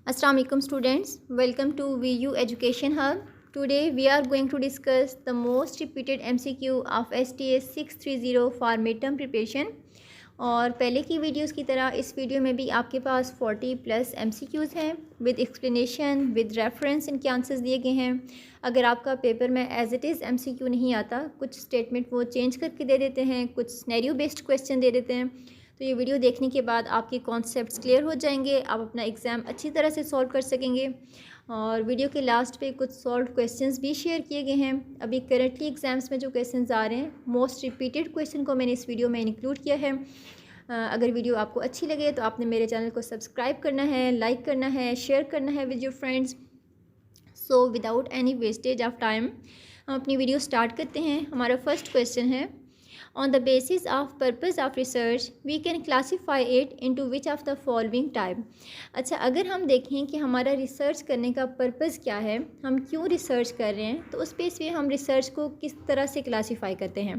Assalamu alaikum students, welcome to VU Education Hub. Today we are going to discuss the most repeated MCQ of STS 630 for midterm preparation. और पहले की videos की तरह इस video में भी आपके पास 40 प्लस MCQs हैं विद एक्सप्लेनेशन विद रेफरेंस, इनके आंसर्स दिए गए हैं। अगर आपका पेपर में एज इट इज़ MCQ नहीं आता, कुछ स्टेटमेंट वो चेंज करके दे देते हैं, कुछ सिनेरियो बेस्ड क्वेश्चन दे देते हैं, तो ये वीडियो देखने के बाद आपके कॉन्सेप्ट्स क्लियर हो जाएंगे, आप अपना एग्ज़ाम अच्छी तरह से सॉल्व कर सकेंगे। और वीडियो के लास्ट पे कुछ सॉल्व क्वेश्चंस भी शेयर किए गए हैं। अभी करंटली एग्ज़ाम्स में जो क्वेश्चंस आ रहे हैं, मोस्ट रिपीटेड क्वेश्चन को मैंने इस वीडियो में इंक्लूड किया है। अगर वीडियो आपको अच्छी लगे तो आपने मेरे चैनल को सब्सक्राइब करना है, लाइक करना है, शेयर करना है with your friends. So without any wastage of time हम अपनी वीडियो स्टार्ट करते हैं। हमारा फर्स्ट क्वेश्चन है, On the basis of purpose of research, we can classify it into which of the following type। अच्छा, अगर हम देखें कि हमारा रिसर्च करने का पर्पज़ क्या है, हम क्यों रिसर्च कर रहे हैं, तो उस बेस पे हम रिसर्च को किस तरह से क्लासीफाई करते हैं।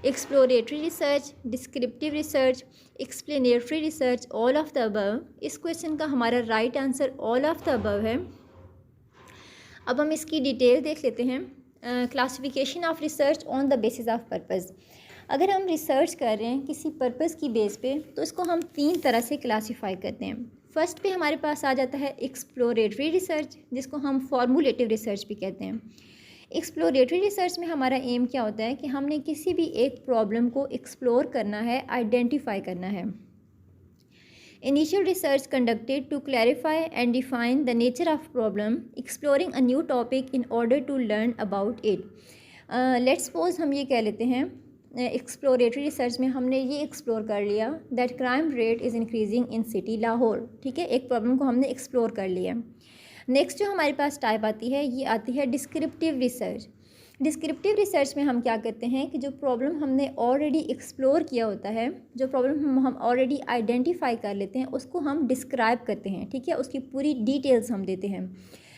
Exploratory research, descriptive research, explanatory research, all of the above. इस क्वेश्चन का हमारा right answer all of the above है। अब हम इसकी डिटेल देख लेते हैं। Classification of research on the basis of purpose. अगर हम रिसर्च कर रहे हैं किसी पर्पज़ की बेस पे, तो इसको हम 3 तरह से क्लासीफाई करते हैं। फर्स्ट पे हमारे पास आ जाता है एक्सप्लोरेटरी रिसर्च, जिसको हम फॉर्मुलेटिव रिसर्च भी कहते हैं। एक्सप्लोरेटरी रिसर्च में हमारा एम क्या होता है कि हमने किसी भी एक प्रॉब्लम को एक्सप्लोर करना है, आइडेंटिफाई करना है। Initial research conducted to clarify and define the nature of problem, exploring a new topic in order to learn about it। Let's suppose हम ये कह लेते हैं, एक्सप्लोरेटरी रिसर्च में हमने ये एक्सप्लोर कर लिया that crime rate is increasing in city Lahore. ठीक है, एक प्रॉब्लम को हमने एक्सप्लोर कर लिया। नेक्स्ट जो हमारे पास टाइप आती है, ये आती है डिस्क्रिप्टिव रिसर्च। डिस्क्रिप्टिव रिसर्च में हम क्या करते हैं कि जो प्रॉब्लम हमने ऑलरेडी एक्सप्लोर किया होता है, जो प्रॉब्लम हम ऑलरेडी आइडेंटिफाई कर लेते हैं, उसको हम डिस्क्राइब करते हैं। ठीक है, उसकी पूरी डिटेल्स हम देते हैं।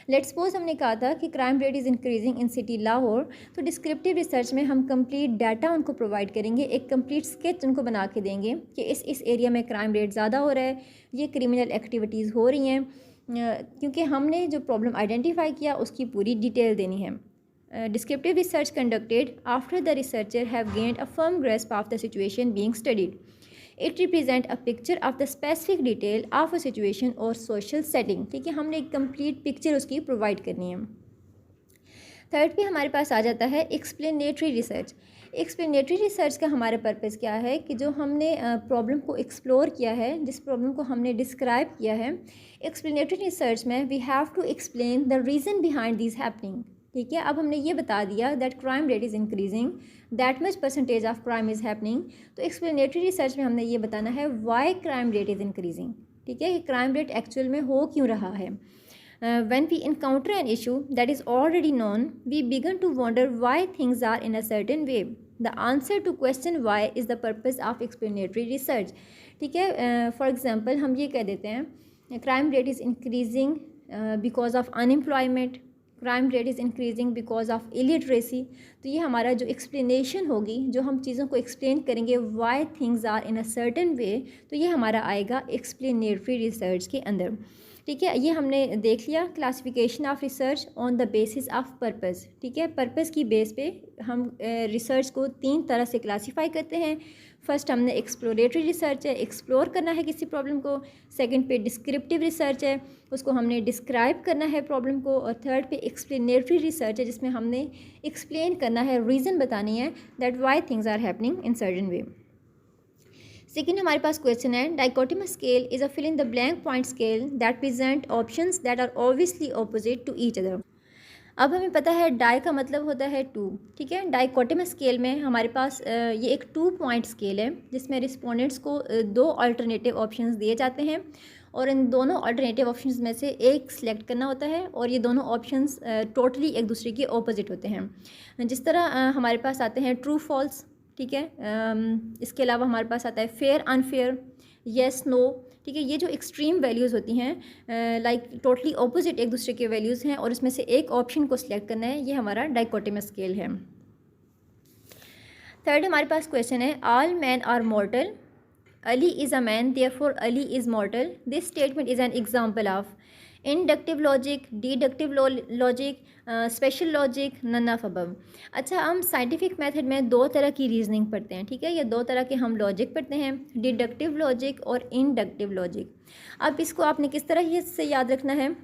लेट्स सपोज हमने कहा था कि crime rate is increasing in city Lahore, तो डिस्क्रिप्टिव रिसर्च में हम कंप्लीट डाटा उनको प्रोवाइड करेंगे, एक कंप्लीट स्केच उनको बना के देंगे कि इस एरिया में क्राइम रेट ज़्यादा हो रहा है, ये क्रिमिनल एक्टिविटीज़ हो रही हैं, क्योंकि हमने जो प्रॉब्लम आइडेंटिफाई किया उसकी पूरी डिटेल देनी है। Descriptive research conducted after the researcher have gained a firm grasp of the situation being studied. It represent a picture of the specific detail of a situation or social setting। ठीक है, हमने एक complete picture उसकी provide करनी है। Third पे हमारे पास आ जाता है एक्सप्लेनेटरी रिसर्च। एक्सप्लेनेटरी रिसर्च का हमारा पर्पज़ क्या है कि जो हमने प्रॉब्लम को एक्सप्लोर किया है, जिस प्रॉब्लम को हमने डिस्क्राइब किया है, एक्सप्लेनेटरी रिसर्च में we have to explain the reason behind this happening. ठीक है, अब हमने ये बता दिया that crime rate is increasing, that much percentage of crime is happening. तो एक्सप्लेनेटरी रिसर्च में हमने ये बताना है why crime rate is increasing. ठीक है, कि क्राइम रेट एक्चुअल में हो क्यों रहा है। When we encounter an issue that is already known, we begin to wonder why things are in a certain way. The answer to question why is the purpose of explanatory research। ठीक है, for example हम ये कह देते हैं crime rate is increasing because of unemployment, crime rate is increasing because of illiteracy. तो ये हमारा जो एक्सप्लेनेशन होगी, जो हम चीज़ों को एक्सप्लेन करेंगे why things are in a certain way, तो ये हमारा आएगा एक्सप्लेनेटरी रिसर्च के अंदर। ठीक है, ये हमने देख लिया classification of research on the basis of purpose. ठीक है, पर्पज़ की बेस पे हम रिसर्च को 3 तरह से क्लासीफाई करते हैं। फर्स्ट हमने एक्सप्लोरेटरी रिसर्च है, एक्सप्लोर करना है किसी प्रॉब्लम को। सेकंड पे डिस्क्रिप्टिव रिसर्च है, उसको हमने डिस्क्राइब करना है प्रॉब्लम को। और थर्ड पे एक्सप्लेनेटरी रिसर्च है, जिसमें हमने एक्सप्लेन करना है, रीज़न बतानी है that why things are happening in certain way. Second हमारे पास क्वेश्चन है, dichotomous scale is a fill in the blank point scale that present options that are obviously opposite to each other. अब हमें पता है die का मतलब होता है 2। ठीक है, डाइकोटोमस स्केल में हमारे पास ये एक 2 पॉइंट स्केल है, जिसमें रिस्पोंडेंट्स को 2 अल्टरनेटिव ऑप्शंस दिए जाते हैं और इन दोनों अल्टरनेटिव ऑप्शंस में से एक सिलेक्ट करना होता है, और ये दोनों ऑप्शंस टोटली एक दूसरे के ऑपोजिट होते हैं। जिस तरह हमारे पास आते हैं ट्रू फॉल्स। ठीक है, इसके अलावा हमारे पास आता है फेयर अनफेयर, येस नो। ठीक है, ये जो एक्सट्रीम वैल्यूज़ होती हैं, लाइक टोटली ऑपोजिट एक दूसरे के वैल्यूज़ हैं, और इसमें से एक ऑप्शन को सिलेक्ट करना है, ये हमारा डाइकोटोमस स्केल है। थर्ड हमारे पास क्वेश्चन है, all man are mortal, Ali is a man therefore Ali is mortal, this statement is an example of. Inductive logic, deductive logic, special logic, none of above. अच्छा, हम साइंटिफिक मेथड में दो तरह की रीजनिंग पढ़ते हैं, ठीक है, या दो तरह के हम लॉजिक पढ़ते हैं, डिडक्टिव लॉजिक और इंडक्टिव लॉजिक। अब इसको आपने किस तरह से याद रखना है।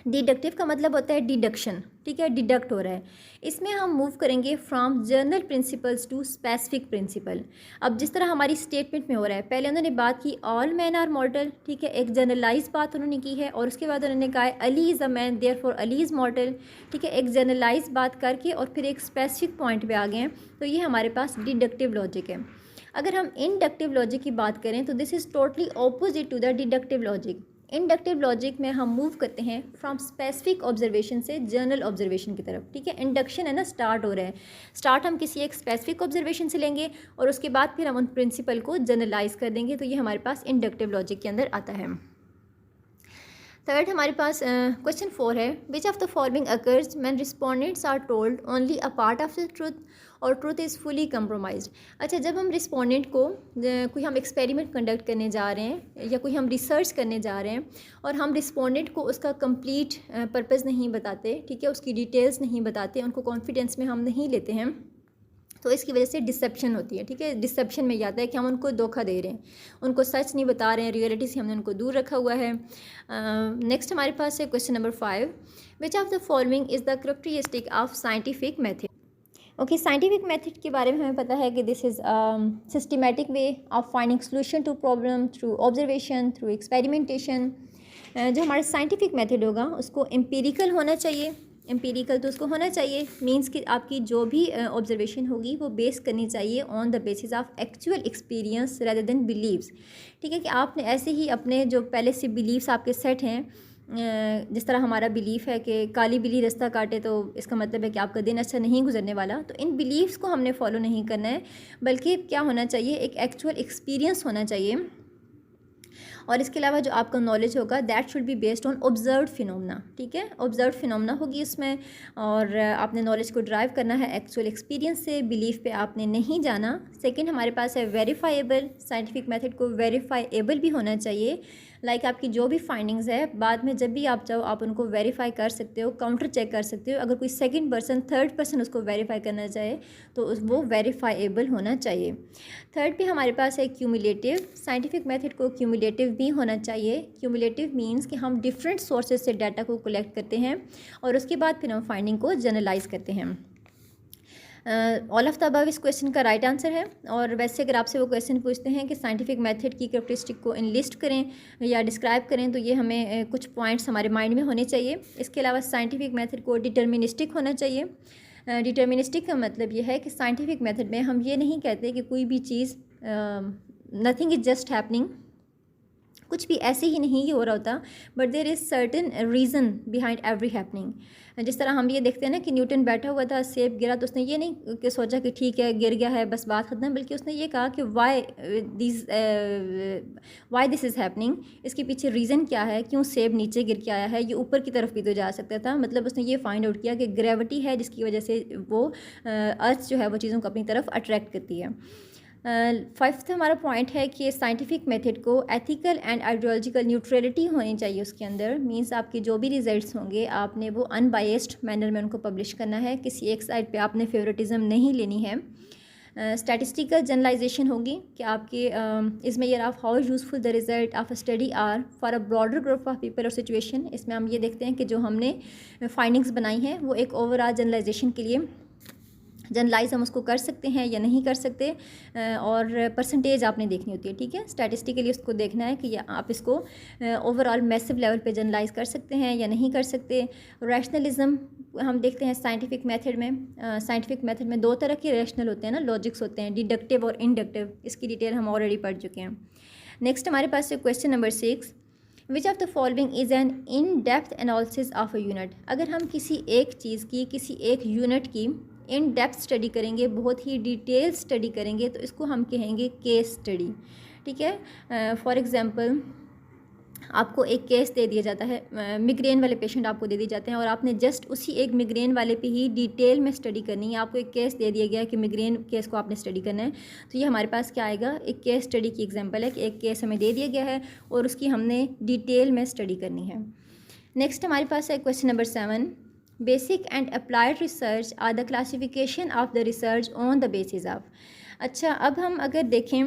डिडक्टिव का मतलब होता है डिडक्शन, ठीक है, डिडक्ट हो रहा है। इसमें हम मूव करेंगे from general principles to specific principle. अब जिस तरह हमारी स्टेटमेंट में हो रहा है, पहले उन्होंने बात की ऑल मैन आर मॉर्टल, ठीक है, एक जनरलाइज बात उन्होंने की है, और उसके बाद उन्होंने कहा है Ali is a man therefore Ali is mortal, ठीक है, एक जनरलाइज बात करके और फिर एक स्पेसिफिक पॉइंट पे आ गए हैं। तो ये हमारे पास डिडक्टिव लॉजिक है। अगर हम इंडक्टिव लॉजिक की बात करें तो this is totally opposite to the deductive logic. Inductive logic में हम मूव करते हैं फ्रॉम स्पेसिफिक ऑब्जर्वेशन से जनरल ऑब्जर्वेशन की तरफ, ठीक है। इंडक्शन है ना, स्टार्ट हो रहा है, स्टार्ट हम किसी एक स्पेसिफिक ऑब्जर्वेशन से लेंगे और उसके बाद फिर हम उन प्रिंसिपल को जनरलाइज कर देंगे। तो ये हमारे पास इंडक्टिव लॉजिक के अंदर आता है। थर्ड हमारे पास क्वेश्चन 4 है, which of the following occurs when respondents are told only a part of the truth और ट्रूथ इज़ फुली कंप्रोमाइज्ड। अच्छा, जब हम रिस्पोंडेंट को कोई हम एक्सपेरिमेंट कंडक्ट करने जा रहे हैं या कोई हम रिसर्च करने जा रहे हैं और हम रिस्पोंडेंट को उसका कंप्लीट पर्पज़ नहीं बताते, ठीक है, उसकी डिटेल्स नहीं बताते, उनको कॉन्फिडेंस में हम नहीं लेते हैं, तो इसकी वजह से डिसेप्शन होती है, ठीक है। डिसेप्शन में ये आता है कि हम उनको धोखा दे रहे हैं, उनको सच नहीं बता रहे हैं, रियलिटी से हमने उनको दूर रखा हुआ है। नेक्स्ट हमारे पास है question number 5, which of the following is the characteristic of scientific method. Okay, scientific method के बारे में हमें पता है कि this is systematic way of finding solution to problem through observation, through experimentation. जो हमारा साइंटिफिक मेथड होगा उसको एम्पिरिकल होना चाहिए। एम्पिरिकल तो उसको होना चाहिए, मींस कि आपकी जो भी ऑब्जर्वेशन होगी वो बेस करनी चाहिए on the basis of actual experience rather than beliefs, ठीक है, कि आपने ऐसे ही अपने जो पहले से बिलीव्स आपके सेट हैं, जिस तरह हमारा बिलीफ है कि काली बिल्ली रास्ता काटे तो इसका मतलब है कि आपका दिन अच्छा नहीं गुजरने वाला, तो इन बिलीव्स को हमने फॉलो नहीं करना है, बल्कि क्या होना चाहिए, एक एक्चुअल एक्सपीरियंस होना चाहिए। और इसके अलावा जो आपका नॉलेज होगा that should be based on observed phenomena, ठीक है, ऑब्जर्व्ड फिनोमेना होगी उसमें, और आपने नॉलेज को ड्राइव करना है एक्चुअल एक्सपीरियंस से, बिलीफ पे आपने नहीं जाना। सेकंड हमारे पास है वेरीफाइएबल, साइंटिफिक मेथड को वेरीफाइएबल भी होना चाहिए, लाइक आपकी जो भी फाइंडिंग्स है बाद में जब भी आप चाहो आप उनको वेरीफाई कर सकते हो, काउंटर चेक कर सकते हो। अगर कोई सेकंड पर्सन, थर्ड पर्सन उसको वेरीफाई करना चाहे तो वो वेरीफाइएबल होना चाहिए। थर्ड पे हमारे पास है क्यूमुलेटिव, साइंटिफिक मेथड को क्यूमुलेटिव भी होना चाहिए। क्यूमुलेटिव मींस कि हम डिफरेंट सोर्सेज से डाटा को कलेक्ट करते हैं और उसके बाद फिर हम फाइंडिंग को जनरलाइज करते हैं। ऑल ऑफ द अबव इस क्वेश्चन का राइट आंसर है। और वैसे अगर आपसे वो क्वेश्चन पूछते हैं कि साइंटिफिक मेथड की कैरेक्टरिस्टिक को इनलिस्ट करें या डिस्क्राइब करें, तो ये हमें कुछ पॉइंट्स हमारे माइंड में होने चाहिए। इसके अलावा साइंटिफिक मेथड को डिटर्मिनिस्टिक होना चाहिए। डिटर्मिनिस्टिक का मतलब ये है कि साइंटिफिक मेथड में हम ये नहीं कहते कि कोई भी चीज़ नथिंग इज़ जस्ट हैपनिंग, कुछ भी ऐसे ही नहीं हो रहा होता, but there is certain reason behind every happening. जिस तरह हम ये देखते हैं ना कि न्यूटन बैठा हुआ था, सेब गिरा, तो उसने ये नहीं कि सोचा कि ठीक है गिर गया है बस बात खत्म, बल्कि उसने ये कहा कि वाई दिस इज़ हैपनिंग, इसके पीछे रीज़न क्या है, क्यों सेब नीचे गिर के आया है, ये ऊपर की तरफ भी तो जा सकता था। मतलब उसने ये फाइंड आउट किया कि ग्रेविटी है जिसकी वजह से वो अर्थ जो है वो चीज़ों को अपनी तरफ अट्रैक्ट करती है। फिफ्थ हमारा पॉइंट है कि साइंटिफिक मेथड को एथिकल एंड आइडियोलॉजिकल न्यूट्रलिटी होनी चाहिए उसके अंदर। मींस आपके जो भी रिजल्ट्स होंगे आपने वो अनबायस्ड मैनर में उनको पब्लिश करना है, किसी एक साइड पे आपने फेवरेटिज्म नहीं लेनी है। स्टैटिस्टिकल जनरलाइजेशन होगी कि आपके इस measure of how useful the result of a study are for a broader group of people और सिचुएशन। इसमें हम ये देखते हैं कि जो हमने फाइंडिंग्स बनाई हैं वो एक ओवरऑल जनरलाइजेशन के लिए जनरलाइज हम उसको कर सकते हैं या नहीं कर सकते, और परसेंटेज आपने देखनी होती है, ठीक है। स्टैटिस्टिकली उसको देखना है कि आप इसको ओवरऑल मैसिव लेवल पे जनरलाइज कर सकते हैं या नहीं कर सकते। रैशनलिज्म हम देखते हैं साइंटिफिक मेथड में। साइंटिफिक मेथड में दो तरह के रैशनल होते हैं ना, लॉजिक्स होते हैं, डिडक्टिव और इंडक्टिव। इसकी डिटेल हम ऑलरेडी पढ़ चुके हैं। नेक्स्ट हमारे पास है question number 6, which of the following is an in depth analysis of a unit. अगर हम किसी एक चीज़ की, किसी एक यूनिट की इन डेप्थ स्टडी करेंगे, बहुत ही डिटेल स्टडी करेंगे, तो इसको हम कहेंगे केस स्टडी, ठीक है। फॉर एग्ज़ाम्पल आपको एक केस दे दिया जाता है, मिग्रेन वाले पेशेंट आपको दे दिए जाते हैं और आपने जस्ट उसी एक मिग्रेन वाले पे ही डिटेल में स्टडी करनी है। आपको एक केस दे दिया गया है कि मिग्रेन केस को आपने स्टडी करना है, तो ये हमारे पास क्या आएगा, एक केस स्टडी की एग्जांपल है कि एक केस हमें दे दिया गया है और उसकी हमने डिटेल में स्टडी करनी है। नेक्स्ट हमारे पास है question number 7, basic and applied research are the classification of the research on the basis of. अच्छा, अब हम अगर देखें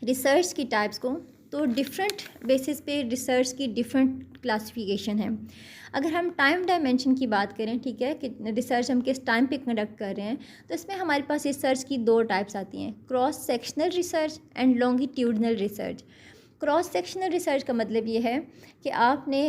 रिसर्च की टाइप्स को, तो डिफरेंट बेसिस पे रिसर्च की डिफरेंट क्लासिफिकेशन है। अगर हम टाइम डायमेंशन की बात करें, ठीक है, कि रिसर्च हम किस टाइम पे कंडक्ट कर रहे हैं, तो इसमें हमारे पास रिसर्च की दो टाइप्स आती हैं, cross sectional research and longitudinal research. Cross sectional research का मतलब ये है कि आपने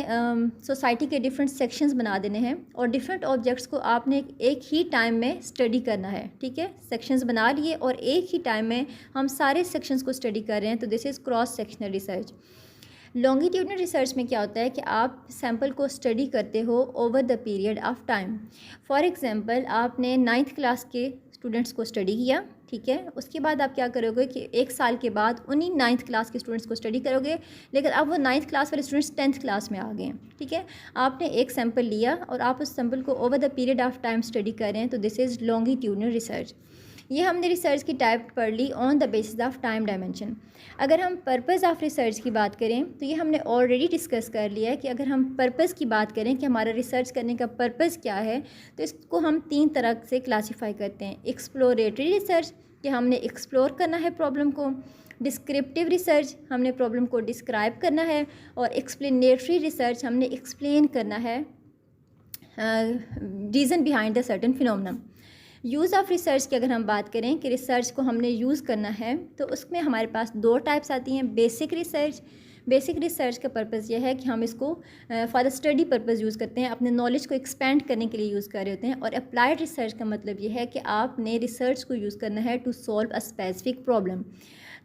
सोसाइटी के डिफरेंट सेक्शंस बना देने हैं और डिफरेंट ऑब्जेक्ट्स को आपने एक ही टाइम में स्टडी करना है, ठीक है। सेक्शंस बना लिए और एक ही टाइम में हम सारे सेक्शंस को स्टडी कर रहे हैं, तो this is cross sectional research. Longitudinal research में क्या होता है कि आप सैम्पल को स्टडी करते हो over the period of time. For example, आपने 9th क्लास के स्टूडेंट्स को स्टडी किया, ठीक है, उसके बाद आप क्या करोगे कि 1 साल के बाद उन्हीं 9th क्लास के स्टूडेंट्स को स्टडी करोगे, लेकिन अब वो 9th क्लास वाले स्टूडेंट्स 10th क्लास में आ गए हैं, ठीक है। आपने एक सैम्पल लिया और आप उस सैम्पल को over the period of time study कर रहे हैं, तो दिस इज़ लॉन्गिट्यूडनल रिसर्च। ये हमने रिसर्च की टाइप पढ़ ली on the basis of time dimension. अगर हम पर्पज़ ऑफ रिसर्च की बात करें, तो ये हमने ऑलरेडी डिस्कस कर लिया है कि अगर हम पर्पज़ की बात करें कि हमारा रिसर्च करने का पर्पज़ क्या है, तो इसको हम 3 तरह से क्लासीफाई करते हैं। एक्सप्लोरेटरी रिसर्च, कि हमने एक्सप्लोर करना है प्रॉब्लम को, डिस्क्रिप्टिव रिसर्च, हमने प्रॉब्लम को डिस्क्राइब करना है, और एक्सप्लेनेटरी रिसर्च, हमने एक्सप्लेन करना है reason behind the certain phenomena. Use of research की अगर हम बात करें कि रिसर्च को हमने यूज़ करना है, तो उसमें हमारे पास 2 टाइप्स आती हैं। बेसिक रिसर्च, बेसिक रिसर्च का पर्पज़ यह है कि हम इसको for the study purpose use करते हैं, अपने नॉलेज को एक्सपेंड करने के लिए यूज़ कर रहे होते हैं। और अप्लाइड रिसर्च का मतलब यह है कि आपने रिसर्च को यूज़ करना है to solve a specific problem.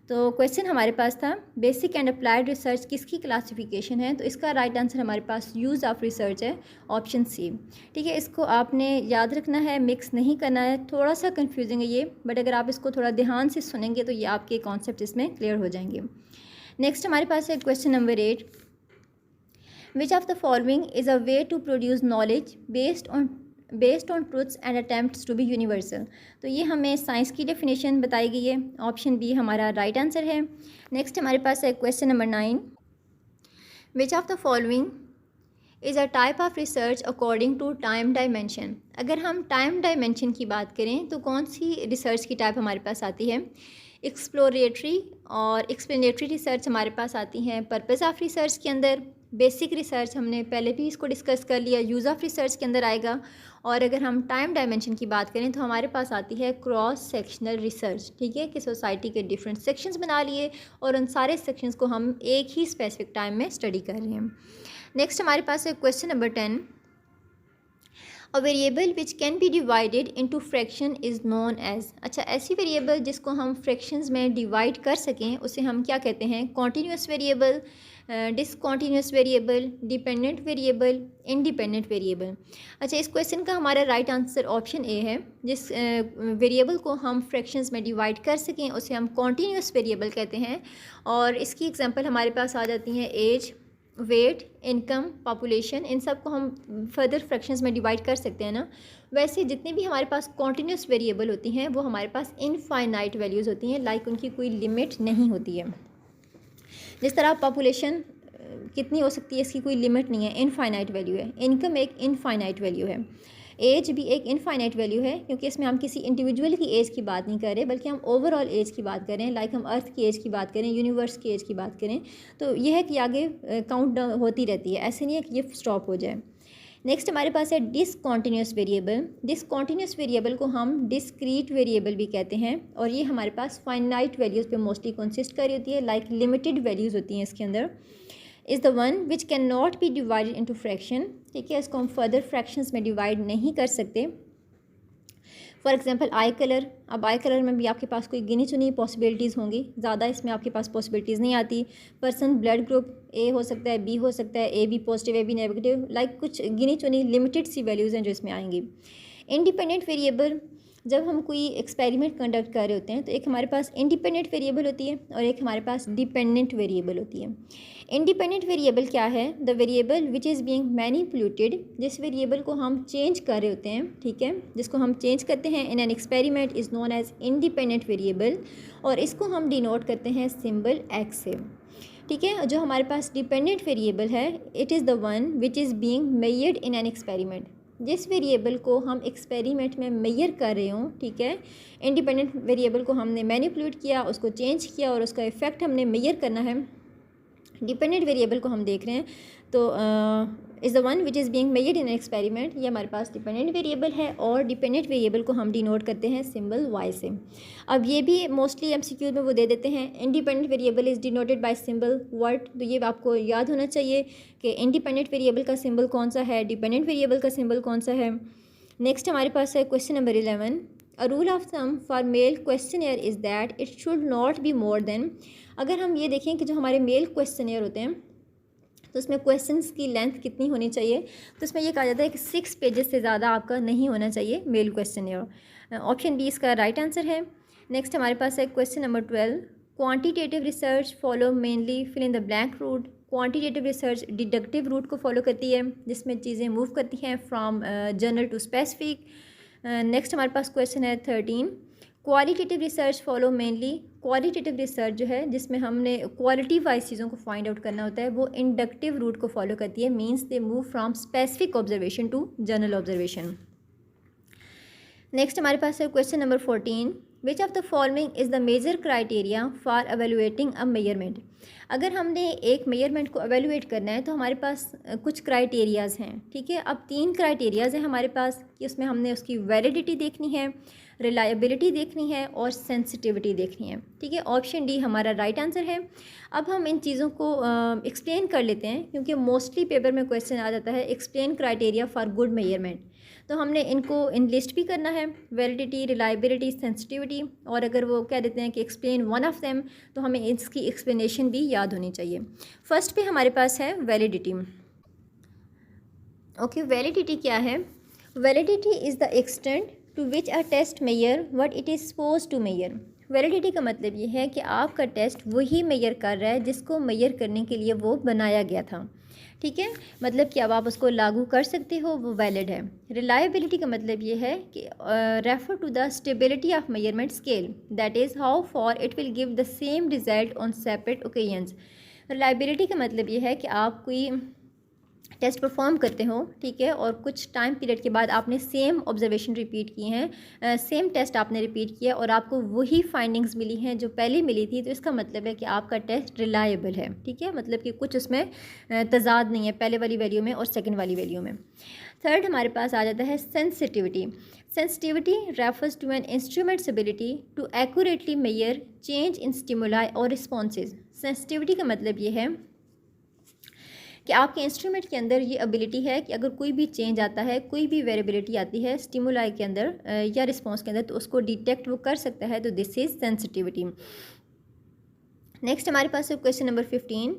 तो क्वेश्चन हमारे पास था बेसिक एंड अप्लाइड रिसर्च किसकी क्लासिफिकेशन है, तो इसका राइट आंसर हमारे पास यूज़ ऑफ रिसर्च है, ऑप्शन सी, ठीक है। इसको आपने याद रखना है, मिक्स नहीं करना है, थोड़ा सा कंफ्यूजिंग है ये, बट अगर आप इसको थोड़ा ध्यान से सुनेंगे तो ये आपके कॉन्सेप्ट इसमें क्लियर हो जाएंगे। नेक्स्ट हमारे पास है question number 8, which of the following is a way to produce knowledge based on truths and attempts to be universal. तो ये हमें साइंस की डेफिनेशन बताई गई है, ऑप्शन बी हमारा राइट आंसर है। नेक्स्ट हमारे पास है question number 9, which of the following is a type of research according to time dimension. अगर हम टाइम डायमेंशन की बात करें तो कौन सी रिसर्च की टाइप हमारे पास आती है, एक्सप्लोरेटरी और एक्सप्लेनेटरी रिसर्च हमारे पास आती हैं पर्पज़ ऑफ रिसर्च के अंदर। बेसिक रिसर्च हमने पहले भी इसको डिस्कस कर लिया, यूज़ ऑफ रिसर्च के अंदर आएगा। और अगर हम टाइम डायमेंशन की बात करें तो हमारे पास आती है क्रॉस सेक्शनल रिसर्च, ठीक है, कि सोसाइटी के डिफरेंट सेक्शंस बना लिए और उन सारे सेक्शंस को हम एक ही स्पेसिफिक टाइम में स्टडी कर रहे हैं। नेक्स्ट हमारे पास है question number 10, a variable which can be divided into fraction is known as. अच्छा, ऐसी वेरिएबल जिसको हम फ्रैक्शंस में डिवाइड कर सकें उसे हम क्या कहते हैं, continuous variable, discontinuous variable, dependent variable, independent variable. अच्छा, इस क्वेश्चन का हमारा राइट आंसर ऑप्शन ए है। जिस वेरिएबल को हम फ्रैक्शंस में डिवाइड कर सकें उसे हम कॉन्टीन्यूस वेरिएबल कहते हैं। और इसकी एग्जांपल हमारे पास आ जाती हैं एज, वेट, इनकम, पॉपुलेशन, इन सब को हम फर्दर फ्रैक्शंस में डिवाइड कर सकते हैं ना। वैसे जितने भी हमारे पास कॉन्टीन्यूस वेरिएबल होती हैं वो हमारे पास इनफाइनाइट वैल्यूज़ होती हैं, लाइक उनकी कोई लिमिट नहीं होती है। जिस तरह पॉपुलेशन कितनी हो सकती है इसकी कोई लिमिट नहीं है, इनफाइनाइट वैल्यू है। इनकम एक इनफाइनाइट वैल्यू है। एज भी एक इनफाइनाइट वैल्यू है, क्योंकि इसमें हम किसी इंडिविजुअल की एज की बात नहीं कर रहे बल्कि हम ओवरऑल एज की बात करें। लाइक हम अर्थ की एज की बात करें, यूनिवर्स की एज की बात करें, तो यह है कि आगे काउंट डाउन होती रहती है, ऐसे नहीं है कि ये स्टॉप हो जाए। नेक्स्ट हमारे पास है डिसकॉन्टीन्यूस वेरिएबल। डिसकॉन्टीन्यूस वेरिएबल को हम डिस्क्रीट वेरिएबल भी कहते हैं, और ये हमारे पास फाइनाइट वैल्यूज़ पे मोस्टली कंसिस्ट कर रही होती है, लाइक लिमिटेड वैल्यूज़ होती हैं इसके अंदर। Is the one which can not be divided into fraction, ठीक है, इसको हम फर्दर फ्रैक्शंस में डिवाइड नहीं कर सकते। फॉर एग्जांपल आई कलर, अब आई कलर में भी आपके पास कोई गिनी चुनी पॉसिबिलिटीज़ होंगी, ज़्यादा इसमें आपके पास पॉसिबिलिटीज़ नहीं आती। पर्सन ब्लड ग्रुप ए हो सकता है, बी हो सकता है, A B positive, A B negative, like कुछ गिनी चुनी लिमिटेड सी वैल्यूज़ हैं जो इसमें आएंगी। इंडिपेंडेंट वेरिएबल, जब हम कोई एक्सपेरिमेंट कंडक्ट कर रहे होते हैं तो एक हमारे पास इंडिपेंडेंट वेरिएबल होती है और एक हमारे पास डिपेंडेंट वेरिएबल होती है। इंडिपेंडेंट वेरिएबल क्या है, the variable which is being manipulated, जिस वेरिएबल को हम चेंज कर रहे होते हैं, ठीक है, जिसको हम चेंज करते हैं in an experiment is known as independent variable, और इसको हम डिनोट करते हैं सिंबल एक्स से। ठीक है। जो हमारे पास डिपेंडेंट वेरिएबल है, it is the one which is being measured in an experiment. जिस वेरिएबल को हम एक्सपेरिमेंट में मेजर कर रहे हों, ठीक है, इंडिपेंडेंट वेरिएबल को हमने मैनिपुलेट किया, उसको चेंज किया और उसका इफ़ेक्ट हमने मेजर करना है। डिपेंडेंट वेरिएबल को हम देख रहे हैं तो is the one which is being measured in experiment, ये हमारे पास डिपेंडेंट वेरिएबल है और डिपेंडेंट वेरिएबल को हम डिनोट करते हैं सिंबल वाई से। अब ये भी मोस्टली एमसीक्यू में वो दे देते हैं, independent variable is denoted by symbol what. तो ये आपको याद होना चाहिए कि इंडिपेंडेंट वेरिएबल का सिंबल कौन सा है, डिपेंडेंट वेरिएबल का सिंबल कौन सा है। नेक्स्ट हमारे पास है question number 11, a rule of thumb for male questionnaire is that it should not be more than. अगर हम ये देखें कि जो हमारे मेल क्वेश्चनियर होते हैं तो उसमें क्वेश्चंस की लेंथ कितनी होनी चाहिए, तो उसमें ये कहा जाता है कि 6 पेजेस से ज़्यादा आपका नहीं होना चाहिए मेल क्वेश्चनियर। ऑप्शन बी इसका राइट आंसर है। नेक्स्ट हमारे पास है question number 12, quantitative research follow mainly fill in the blank route. Quantitative research deductive route को फॉलो करती है जिसमें चीज़ें मूव करती हैं from general to specific. Next हमारे पास क्वेश्चन है 13, qualitative research follow mainly. Qualitative research जो है जिसमें हमने क्वालिटी वाइज चीज़ों को फाइंड आउट करना होता है वो इंडक्टिव रूट को फॉलो करती है, means they move from specific observation to general observation. Next हमारे पास है question number 14, which of the following is the major criteria for evaluating a measurement. अगर हमने एक मेजरमेंट को एवेलुएट करना है तो हमारे पास कुछ क्राइटेरियाज़ हैं, ठीक है। अब 3 क्राइटेरियाज़ हैं हमारे पास कि उसमें हमने उसकी वैलिडिटी देखनी है, रिलायबिलिटी देखनी है और सेंसिटिविटी देखनी है, ठीक है। ऑप्शन डी हमारा राइट आंसर है। अब हम इन चीज़ों को एक्सप्लेन कर लेते हैं क्योंकि मोस्टली पेपर में क्वेश्चन आ जाता है explain criteria for good measurement. तो हमने इनको इन लिस्ट भी करना है, वैलिडिटी, रिलायबिलिटी, सेंसिटिविटी, और अगर वो कह देते हैं कि एक्सप्लेन वन ऑफ देम तो हमें इसकी एक्सप्लेनेशन भी याद होनी चाहिए। फर्स्ट पे हमारे पास है वैलिडिटी। ओके, वैलिडिटी क्या है? Validity is the extent to which a test measure what it is suppose to measure. Validity का मतलब ये है कि आपका टेस्ट वही मेजर कर रहा है जिसको मेजर करने के लिए वो बनाया गया था, ठीक है। मतलब कि अब आप उसको लागू कर सकते हो, वो वैलिड है। रिलायबिलिटी का मतलब ये है कि refer to the stability of measurement scale, that is how far it will give the same result on separate occasions. Reliability का मतलब ये है कि आप कोई टेस्ट परफॉर्म करते हो, ठीक है, और कुछ टाइम पीरियड के बाद आपने सेम ऑब्जर्वेशन रिपीट किए हैं, सेम टेस्ट आपने रिपीट किया और आपको वही फाइंडिंग्स मिली हैं जो पहले मिली थी, तो इसका मतलब है कि आपका टेस्ट रिलायबल है, ठीक है। मतलब कि कुछ उसमें तजाद नहीं है पहले वाली वैल्यू में और सेकंड वाली वैल्यू में। थर्ड हमारे पास आ जाता है sensitivity. Sensitivity refers to an instrument's ability to accurately measure change in stimuli और रिस्पॉन्सेज। सेंसिटिविटी का मतलब ये है कि आपके इंस्ट्रूमेंट के अंदर ये एबिलिटी है कि अगर कोई भी चेंज आता है, कोई भी वेरिएबिलिटी आती है स्टिमुलाई के अंदर या रिस्पॉन्स के अंदर, तो उसको डिटेक्ट वो कर सकता है, तो दिस इज़ सेंसिटिविटी। नेक्स्ट हमारे पास है question number 15,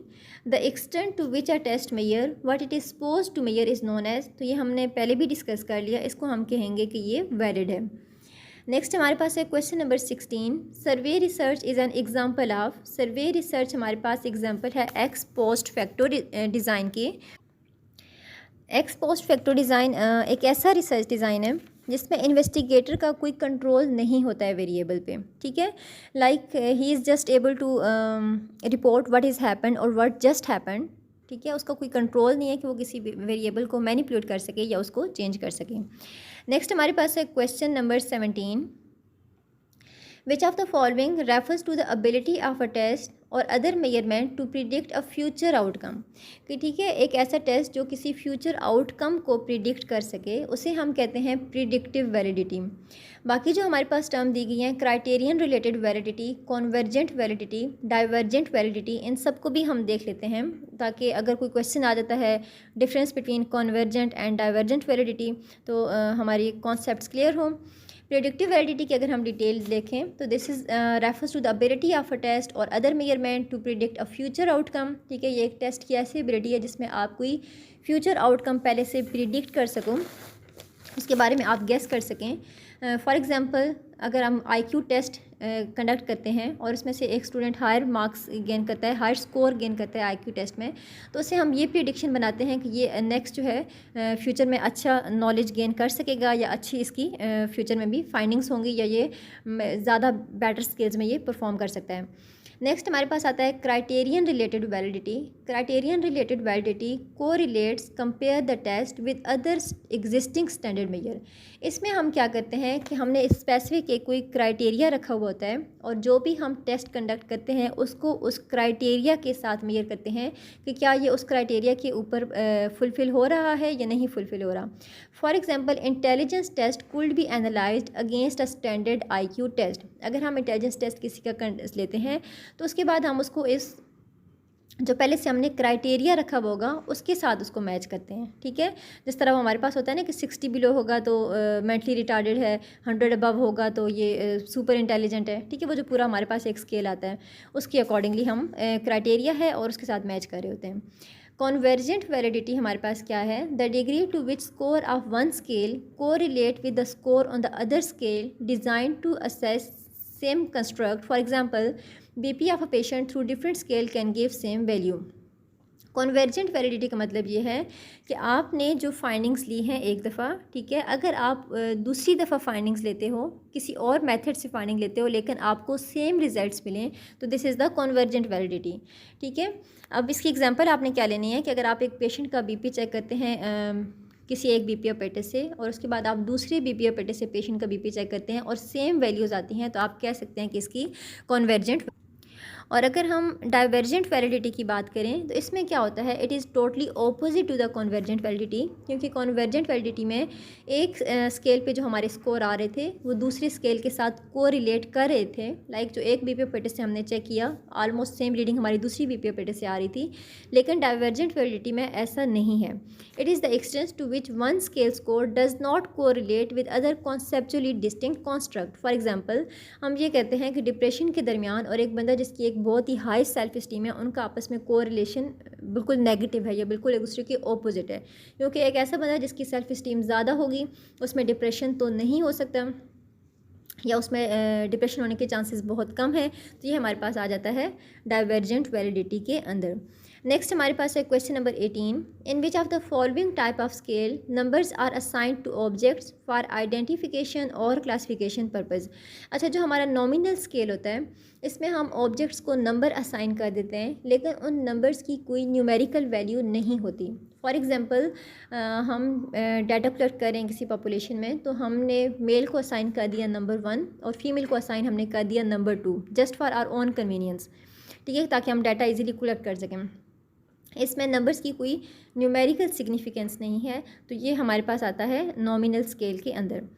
the extent to which a test measure what it is suppose to measure is known as. तो ये हमने पहले भी डिस्कस कर लिया, इसको हम कहेंगे कि ये वैलिड है। नेक्स्ट हमारे पास है question number 16, survey research is an example of. Survey research हमारे पास एग्जांपल है एक्स पोस्ट फैक्टो डिज़ाइन की। एक्स पोस्ट फैक्टो डिज़ाइन एक ऐसा रिसर्च डिज़ाइन है जिसमें इन्वेस्टिगेटर का कोई कंट्रोल नहीं होता है वेरिएबल पे, ठीक है। Like he is just able to report what is happened और व्हाट जस्ट हैपेंड, ठीक है। उसका कोई कंट्रोल नहीं है कि वो किसी वेरिएबल को मैनिपुलेट कर सके या उसको चेंज कर सके। नेक्स्ट हमारे पास है question number 17, which of the following refers to the ability of a test और other measurement to predict a future outcome. कि ठीक है, एक ऐसा टेस्ट जो किसी फ्यूचर आउटकम को प्रिडिक्ट कर सके उसे हम कहते हैं प्रिडिक्टिव वैलिडिटी। बाकी जो हमारे पास टर्म दी गई हैं, criterion related validity, convergent validity, divergent validity, इन सबको भी हम देख लेते हैं ताकि अगर कोई क्वेश्चन आ जाता है difference between convergent and divergent validity तो हमारी कॉन्सेप्ट्स क्लियर हों। प्रेडिक्टिव वैलिडिटी की अगर हम डिटेल देखें तो this is refers to the ability of a test और other measurement to predict a future outcome, ठीक है। ये एक टेस्ट की ऐसी एबिलिटी है जिसमें आप कोई फ्यूचर आउटकम पहले से प्रिडिक्ट कर सको, उसके बारे में आप गेस कर सकें। फॉर एग्ज़ाम्पल अगर हम IQ टेस्ट कंडक्ट करते हैं और उसमें से एक स्टूडेंट हायर मार्क्स गेन करता है, हायर स्कोर गेन करता है IQ टेस्ट में, तो उससे हम ये प्रिडिक्शन बनाते हैं कि ये नेक्स्ट जो है फ्यूचर में अच्छा नॉलेज गेन कर सकेगा या अच्छी इसकी फ्यूचर में भी फाइंडिंग्स होंगी या ये ज़्यादा बेटर स्किल्स में ये परफॉर्म कर सकता है। नेक्स्ट हमारे पास आता है criterion related validity. Criterion related validity को relates compare the test with other existing standard measure. इसमें हम क्या करते हैं कि हमने स्पेसिफिक एक कोई क्राइटेरिया रखा हुआ होता है और जो भी हम टेस्ट कंडक्ट करते हैं उसको उस क्राइटेरिया के साथ मेजर करते हैं कि क्या ये उस क्राइटेरिया के ऊपर फुलफ़िल हो रहा है या नहीं फुलफ़िल हो रहा। For example intelligence test could be analysed against a standard IQ test. अगर हम इंटेलिजेंस टेस्ट किसी का लेते हैं तो उसके बाद हम उसको इस जो पहले से हमने क्राइटेरिया रखा हुआ होगा उसके साथ उसको मैच करते हैं, ठीक है। जिस तरह हमारे पास होता है ना कि 60 बिलो होगा तो मेंटली रिटार्डेड है, 100 अबव होगा तो ये सुपर इंटेलिजेंट है, ठीक है। वो जो पूरा हमारे पास एक स्केल आता है उसके अकॉर्डिंगली हम क्राइटेरिया है और उसके साथ मैच कर रहे होते हैं। कॉन्वर्जेंट वैलिडिटी हमारे पास क्या है, the degree to which score of one scale को relate with the score on the other scale design to assess same construct. For example BP of a patient through different scale can give same value। Convergent validity का मतलब ये है कि आपने जो findings ली हैं एक दफ़ा, ठीक है, अगर आप दूसरी दफ़ा फाइंडिंग्स लेते हो, किसी और मेथड से फाइंडिंग लेते हो लेकिन आपको सेम रिजल्ट्स मिलें तो this is the convergent validity, ठीक है। अब इसकी एग्जांपल आपने क्या लेनी है कि अगर आप एक पेशेंट का BP चेक करते हैं किसी एक BP ऑपरेटर से और उसके बाद आप दूसरे BP ऑपरेटर से पेशेंट का BP चेक करते हैं और सेम वैल्यूज़ आती हैं तो आप कह सकते हैं कि इसकी कॉन्वर्जेंट। और अगर हम डाइवर्जेंट वैलिडिटी की बात करें तो इसमें क्या होता है, it is totally opposite to the convergent validity. क्योंकि कॉन्वर्जेंट वैलिडिटी में एक स्केल पे जो हमारे स्कोर आ रहे थे वो दूसरे स्केल के साथ को रिलेट कर रहे थे। लाइक जो एक BP ऑपरेटर से हमने चेक किया ऑलमोस्ट सेम रीडिंग हमारी दूसरी BP ऑपरेटर से आ रही थी, लेकिन डाइवर्जेंट वैलिडिटी में ऐसा नहीं है। It is the extent to which one scale score does not को relate with other conceptually distinct construct. For example हम ये कहते हैं कि डिप्रेशन के दरमियान और एक बंदा जिसकी एक बहुत ही हाई सेल्फ इस्टीम है उनका आपस में कोरिलेशन बिल्कुल नेगेटिव है या बिल्कुल एक दूसरे के ऑपोजिट है। क्योंकि एक ऐसा बंदा जिसकी सेल्फ इस्टीम ज़्यादा होगी उसमें डिप्रेशन तो नहीं हो सकता या उसमें डिप्रेशन होने के चांसेस बहुत कम है, तो ये हमारे पास आ जाता है डाइवर्जेंट वैलिडिटी के अंदर। नेक्स्ट हमारे पास है question number 18, in which of the following type of scale numbers are assigned to objects for identification और क्लासिफिकेशन पर्पज़। अच्छा, जो हमारा नॉमिनल स्केल होता है इसमें हम ऑब्जेक्ट्स को नंबर असाइन कर देते हैं लेकिन उन नंबर्स की कोई न्यूमेरिकल वैल्यू नहीं होती। फॉर एग्ज़ाम्पल हम डाटा कलेक्ट करें किसी पॉपुलेशन में तो हमने मेल को असाइन कर दिया नंबर 1 और फीमेल को असाइन हमने कर दिया number 2 just for our own convenience, ठीक है, ताकि हम डाटा इजीली कलेक्ट कर सकें। इसमें नंबर्स की कोई न्यूमेरिकल सिग्निफिकेंस नहीं है, तो ये हमारे पास आता है नॉमिनल स्केल के अंदर।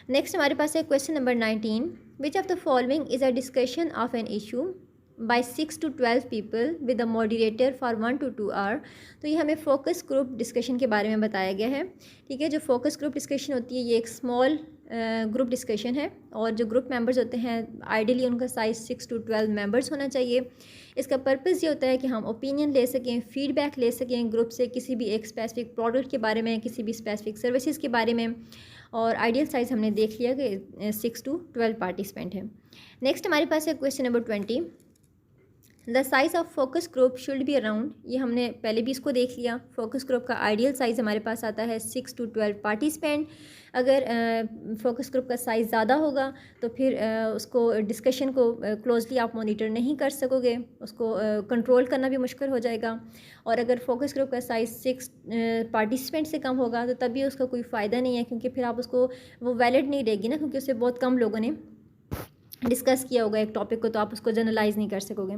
नेक्स्ट हमारे पास है question number 19, which of the following is a discussion of an issue by 6 to 12 people with a moderator for 1 to 2 hour. तो ये हमें फोकस ग्रुप डिस्कशन के बारे में बताया गया है, ठीक है। जो फोकस ग्रुप डिस्कशन होती है ये एक स्मॉल ग्रुप डिस्कशन है और जो ग्रुप मेंबर्स होते हैं आइडियली उनका साइज़ 6 to 12 मेंबर्स होना चाहिए। इसका पर्पज़ ये होता है कि हम ओपिनियन ले सकें, फीडबैक ले सकें ग्रुप से किसी भी एक स्पेसिफिक प्रोडक्ट के बारे में, किसी भी स्पेसिफिक सर्विसेज के बारे में। और आइडियल साइज़ हमने देख लिया कि 6 to 12 पार्टिसिपेंट हैं। नेक्स्ट हमारे पास है question number 20, the size of focus group should be around. ये हमने पहले भी इसको देख लिया। फोकस ग्रुप का आइडियल साइज़ हमारे पास आता है 6 to 12 पार्टिसिपेंट। अगर फोकस ग्रुप का साइज़ ज़्यादा होगा तो फिर उसको डिस्कशन को क्लोजली आप मॉनिटर नहीं कर सकोगे, उसको कंट्रोल करना भी मुश्किल हो जाएगा। और अगर फोकस ग्रुप का साइज़ 6 पार्टिसिपेंट से कम होगा तो तभी उसका कोई फ़ायदा नहीं है, क्योंकि फिर आप उसको वो वैलिड नहीं रहेगी ना, क्योंकि उससे बहुत कम लोगों ने डिस्कस किया होगा एक टॉपिक को, तो आप उसको जनरलाइज नहीं कर सकोगे।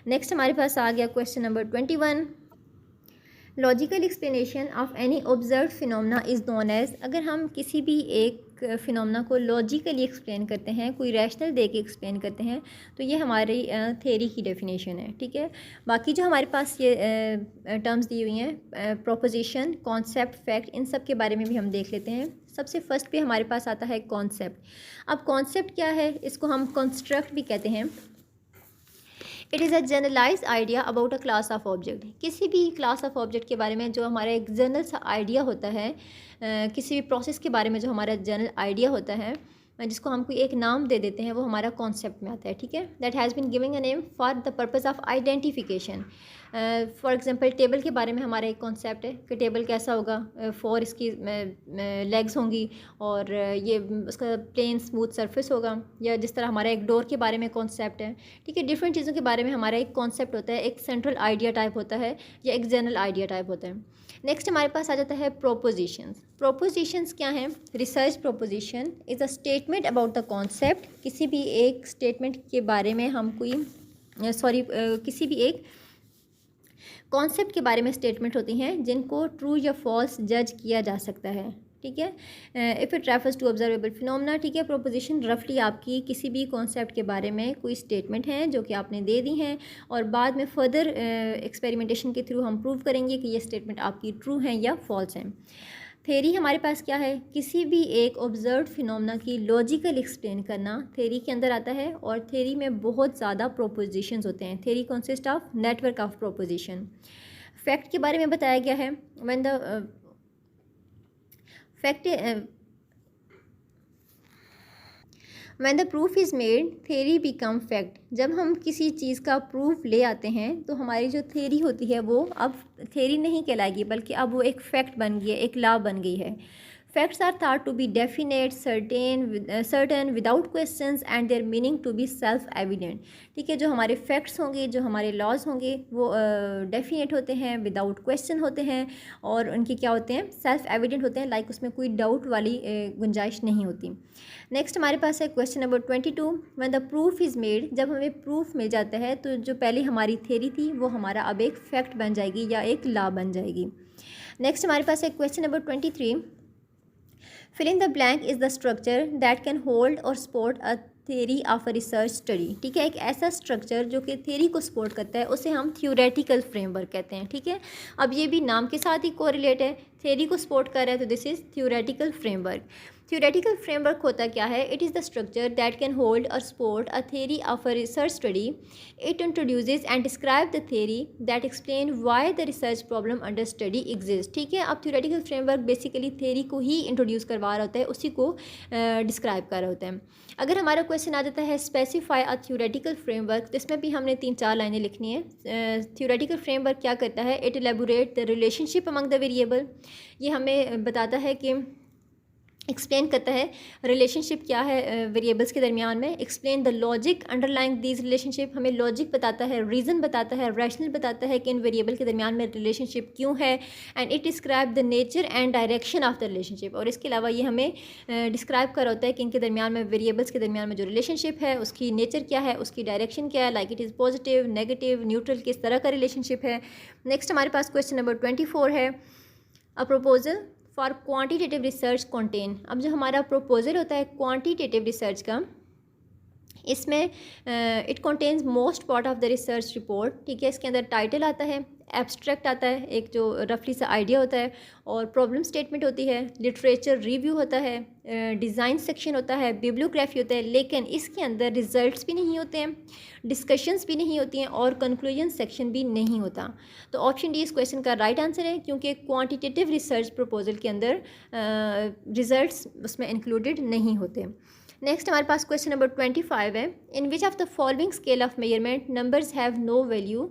नेक्स्ट हमारे पास आ गया question number 21, logical explanation of any observe phenomena is known as. अगर हम किसी भी एक फिनोमेना को लॉजिकली एक्सप्लेन करते हैं, कोई रैशनल दे के एक्सप्लेन करते हैं, तो ये हमारी थ्योरी की डेफिनेशन है, ठीक है। बाकी जो हमारे पास ये टर्म्स दी हुई हैं प्रोपोजिशन, कॉन्सेप्ट, फैक्ट, इन सब के बारे में भी हम देख लेते हैं। सबसे फर्स्ट पे हमारे पास आता है कॉन्सेप्ट। अब कॉन्सेप्ट क्या है, इसको हम कंस्ट्रक्ट भी कहते हैं। It is a generalise idea about a class of object. किसी भी क्लास ऑफ ऑब्जेक्ट के बारे में जो हमारा एक जनरल सा आइडिया होता है, किसी भी प्रोसेस के बारे में जो हमारा जनरल आइडिया होता है, जिसको हम कोई एक नाम दे देते हैं, वो हमारा कॉन्सेप्ट में आता है, ठीक है। That has been giving a name for the purpose of identification. For example table के बारे में हमारा एक कॉन्सेप्ट है कि टेबल कैसा होगा, 4 इसकी लेग्स होंगी और ये उसका प्लेन स्मूथ सरफेस होगा, या जिस तरह हमारा एक डोर के बारे में कॉन्सेप्ट है। ठीक है, डिफरेंट चीज़ों के बारे में हमारा एक कॉन्सेप्ट होता है, एक सेंट्रल आइडिया टाइप होता है या एक जनरल आइडिया टाइप होता है। नेक्स्ट हमारे पास आ जाता है प्रोपोजिशंस। प्रोपोजिशंस क्या हैं? Research proposition is a statement about the concept. किसी भी एक स्टेटमेंट के बारे में हम किसी भी एक कॉन्सेप्ट के बारे में स्टेटमेंट होती हैं जिनको ट्रू या फॉल्स जज किया जा सकता है। ठीक है, if it refers to observable phenomena. ठीक है, प्रोपोजिशन रफली आपकी किसी भी कॉन्सेप्ट के बारे में कोई स्टेटमेंट है जो कि आपने दे दी हैं और बाद में फर्दर एक्सपेरिमेंटेशन के थ्रू हम प्रूव करेंगे कि ये स्टेटमेंट आपकी ट्रू हैं या फॉल्स हैं। थेरी हमारे पास क्या है? किसी भी एक ऑब्जर्व फिनोमेना की लॉजिकल एक्सप्लेन करना थेरी के अंदर आता है और थेरी में बहुत ज़्यादा प्रोपोजिशंस होते हैं। Theory consist of network of proposition. Fact के बारे में बताया गया है when the proof is made theory become fact. जब हम किसी चीज़ का प्रूफ ले आते हैं तो हमारी जो थेरी होती है वो अब थेरी नहीं कहलाएगी बल्कि अब वो एक फैक्ट बन गई है, एक लॉ बन गई है। Facts are thought to be definite, certain without questions and their meaning to be self evident. ठीक है, जो हमारे फैक्ट्स होंगे, जो हमारे लॉज होंगे वो डेफिनेट होते हैं, विदाउट क्वेश्चन होते हैं और उनके क्या होते हैं? सेल्फ एविडेंट होते हैं, लाइक उसमें कोई डाउट वाली गुंजाइश नहीं होती। नेक्स्ट हमारे पास है question number 22। When the proof is made. जब हमें प्रूफ मिल जाता है तो जो पहले हमारी थेरी थी वो हमारा अब एक फैक्ट बन जाएगी या एक लॉ बन जाएगी। नेक्स्ट हमारे पास है question number 23। Fill in the blank is the structure that can hold और support a theory of a research study. ठीक है, एक ऐसा स्ट्रक्चर जो कि थेरी को सपोर्ट करता है उसे हम थ्योरेटिकल फ्रेमवर्क कहते हैं। ठीक है, अब ये भी नाम के साथ ही कोरिलेट है, थेरी को सपोर्ट कर रहा है तो this is theoretical framework. Theoretical framework होता क्या है? It is the structure that can hold और support a theory of a research study. It introduces and describe the theory that explain why the research problem under study exist. ठीक है, अब theoretical framework basically theory को ही introduce करवा रहा होता है, उसी को डिस्क्राइब कर रहा होता है। अगर हमारा क्वेश्चन आ जाता है स्पेसिफाई अ थ्योरेटिकल फ्रेमवर्क, तो इसमें भी हमने 3-4 लाइनें लिखनी है। थ्योरेटिकल फ्रेमवर्क क्या करता है? It elaborate the relationship among the variable. ये हमें बताता है कि एक्सप्लेन करता है रिलेशनशिप क्या है वेरिएबल्स के दरमियान में। Explain the logic underlying these relationship. हमें लॉजिक बताता है, रीज़न बताता है, रैशनल बताता है कि इन वेरिएबल के दरमियान में रिलेशनशिप क्यों है। And it describe the nature and direction of the relationship. और इसके अलावा ये हमें डिस्क्राइब कर रहा होता है कि इनके दरमियान में, वेरिएबल्स के दरमियान में जो रिलेशनशिप है उसकी नेचर क्या है, उसकी डायरेक्शन क्या है, like it is positive, negative, neutral, किस तरह का रिलेशनशिप है। नेक्स्ट हमारे पास क्वेश्चन नंबर 24 है a proposal for quantitative research contain. अब जो हमारा प्रोपोजल होता है क्वांटिटेटिव रिसर्च का, इसमें it contains most part of the research report. ठीक है, इसके अंदर टाइटल आता है, एब्स्ट्रैक्ट आता है, एक जो रफली सा आइडिया होता है, और प्रॉब्लम स्टेटमेंट होती है, लिटरेचर रिव्यू होता है, डिज़ाइन सेक्शन होता है, बिब्लियोग्राफी होता है। लेकिन इसके अंदर रिजल्ट्स भी नहीं होते हैं, डिस्कशंस भी नहीं होती हैं और कंक्लूजन सेक्शन भी नहीं होता। तो ऑप्शन डी इस क्वेश्चन का राइट आंसर है, क्योंकि क्वांटिटेटिव रिसर्च प्रपोजल के अंदर रिजल्ट्स उसमें इंक्लूडेड नहीं होते। नेक्स्ट हमारे पास क्वेश्चन नंबर 25 है। In which of the following scale of measurement numbers have no value?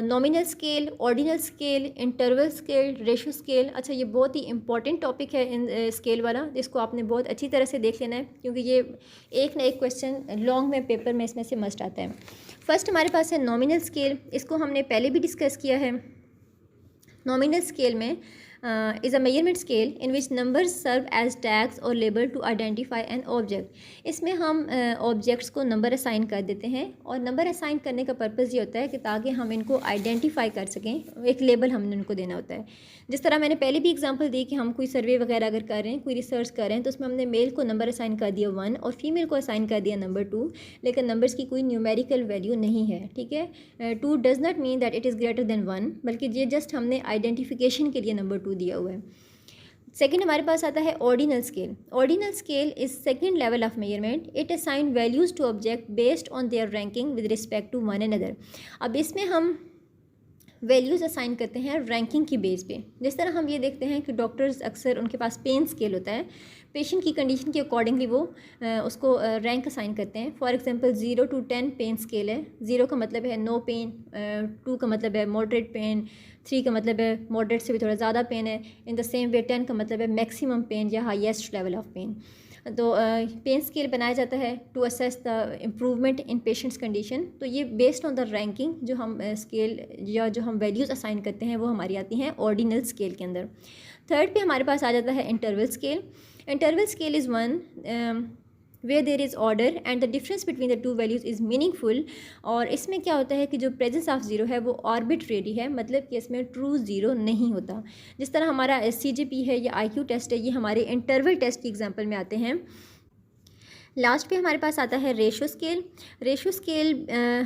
Nominal scale, ordinal scale, interval scale, ratio scale. अच्छा, ये बहुत ही इंपॉर्टेंट टॉपिक है इन स्केल वाला, जिसको आपने बहुत अच्छी तरह से देख लेना है, क्योंकि ये एक ना एक क्वेश्चन लॉन्ग में पेपर में इसमें से मस्ट आता है। फर्स्ट हमारे पास है नॉमिनल स्केल। इसको हमने पहले भी डिस्कस किया है। नॉमिनल स्केल में is a measurement scale in which numbers serve as tags or label to identify an object. इसमें हम ऑब्जेक्ट्स को नंबर असाइन कर देते हैं और नंबर असाइन करने का पर्पज़ ये होता है कि ताकि हम इनको आइडेंटिफाई कर सकें, एक लेबल हमने उनको देना होता है। जिस तरह मैंने पहले भी एग्जांपल दी कि हम कोई सर्वे वगैरह अगर कर रहे हैं, कोई रिसर्च कर रहे हैं, तो उसमें हमने मेल को नंबर असाइन कर दिया 1 और फीमेल को असाइन कर दिया नंबर 2, लेकिन नंबर्स की कोई न्यूमेरिकल वैल्यू नहीं है। ठीक है, 2 does not mean that it is greater than 1, बल्कि ये जस्ट हमने आइडेंटिफिकेशन के लिए नंबर 2 दिया हुआ है। सेकेंड हमारे पास आता है ordinal scale. Ordinal scale is second level of measurement. It assign values to object based on their ranking with respect to one another. अब इसमें हम वैल्यूज़ असाइन करते हैं रैंकिंग की बेस पे। जिस तरह हम ये देखते हैं कि डॉक्टर्स अक्सर उनके पास पेन स्केल होता है, पेशेंट की कंडीशन के अकॉर्डिंगली वो उसको रैंक असाइन करते हैं। For example 0 to 10 pain scale है। 0 का मतलब है नो पेन, 2 का मतलब है मॉडरेट पेन, 3 का मतलब है मॉडरेट से भी थोड़ा ज़्यादा पेन है। इन द सेम वे 10 का मतलब है मैक्सिमम पेन या हाईएस्ट लेवल ऑफ पेन। तो पेन स्केल बनाया जाता है to assess the improvement in patient's condition. तो ये बेस्ड ऑन द रैंकिंग जो हम स्केल या जो हम वैल्यूज़ असाइन करते हैं वो हमारी आती हैं ऑर्डिनल स्केल के अंदर। थर्ड पे हमारे पास आ जाता है interval scale. Interval scale is one where there is order and the difference between the two values is meaningful। और इसमें क्या होता है कि जो प्रेजेंस ऑफ ज़ीरो है वो आर्बिट्रेरी है, मतलब कि इसमें ट्रू ज़ीरो नहीं होता। जिस तरह हमारा CGP है या IQ टेस्ट है, ये हमारे इंटरवल टेस्ट की एग्जांपल में आते हैं। लास्ट पे हमारे पास आता है रेशो स्केल। रेशो स्केल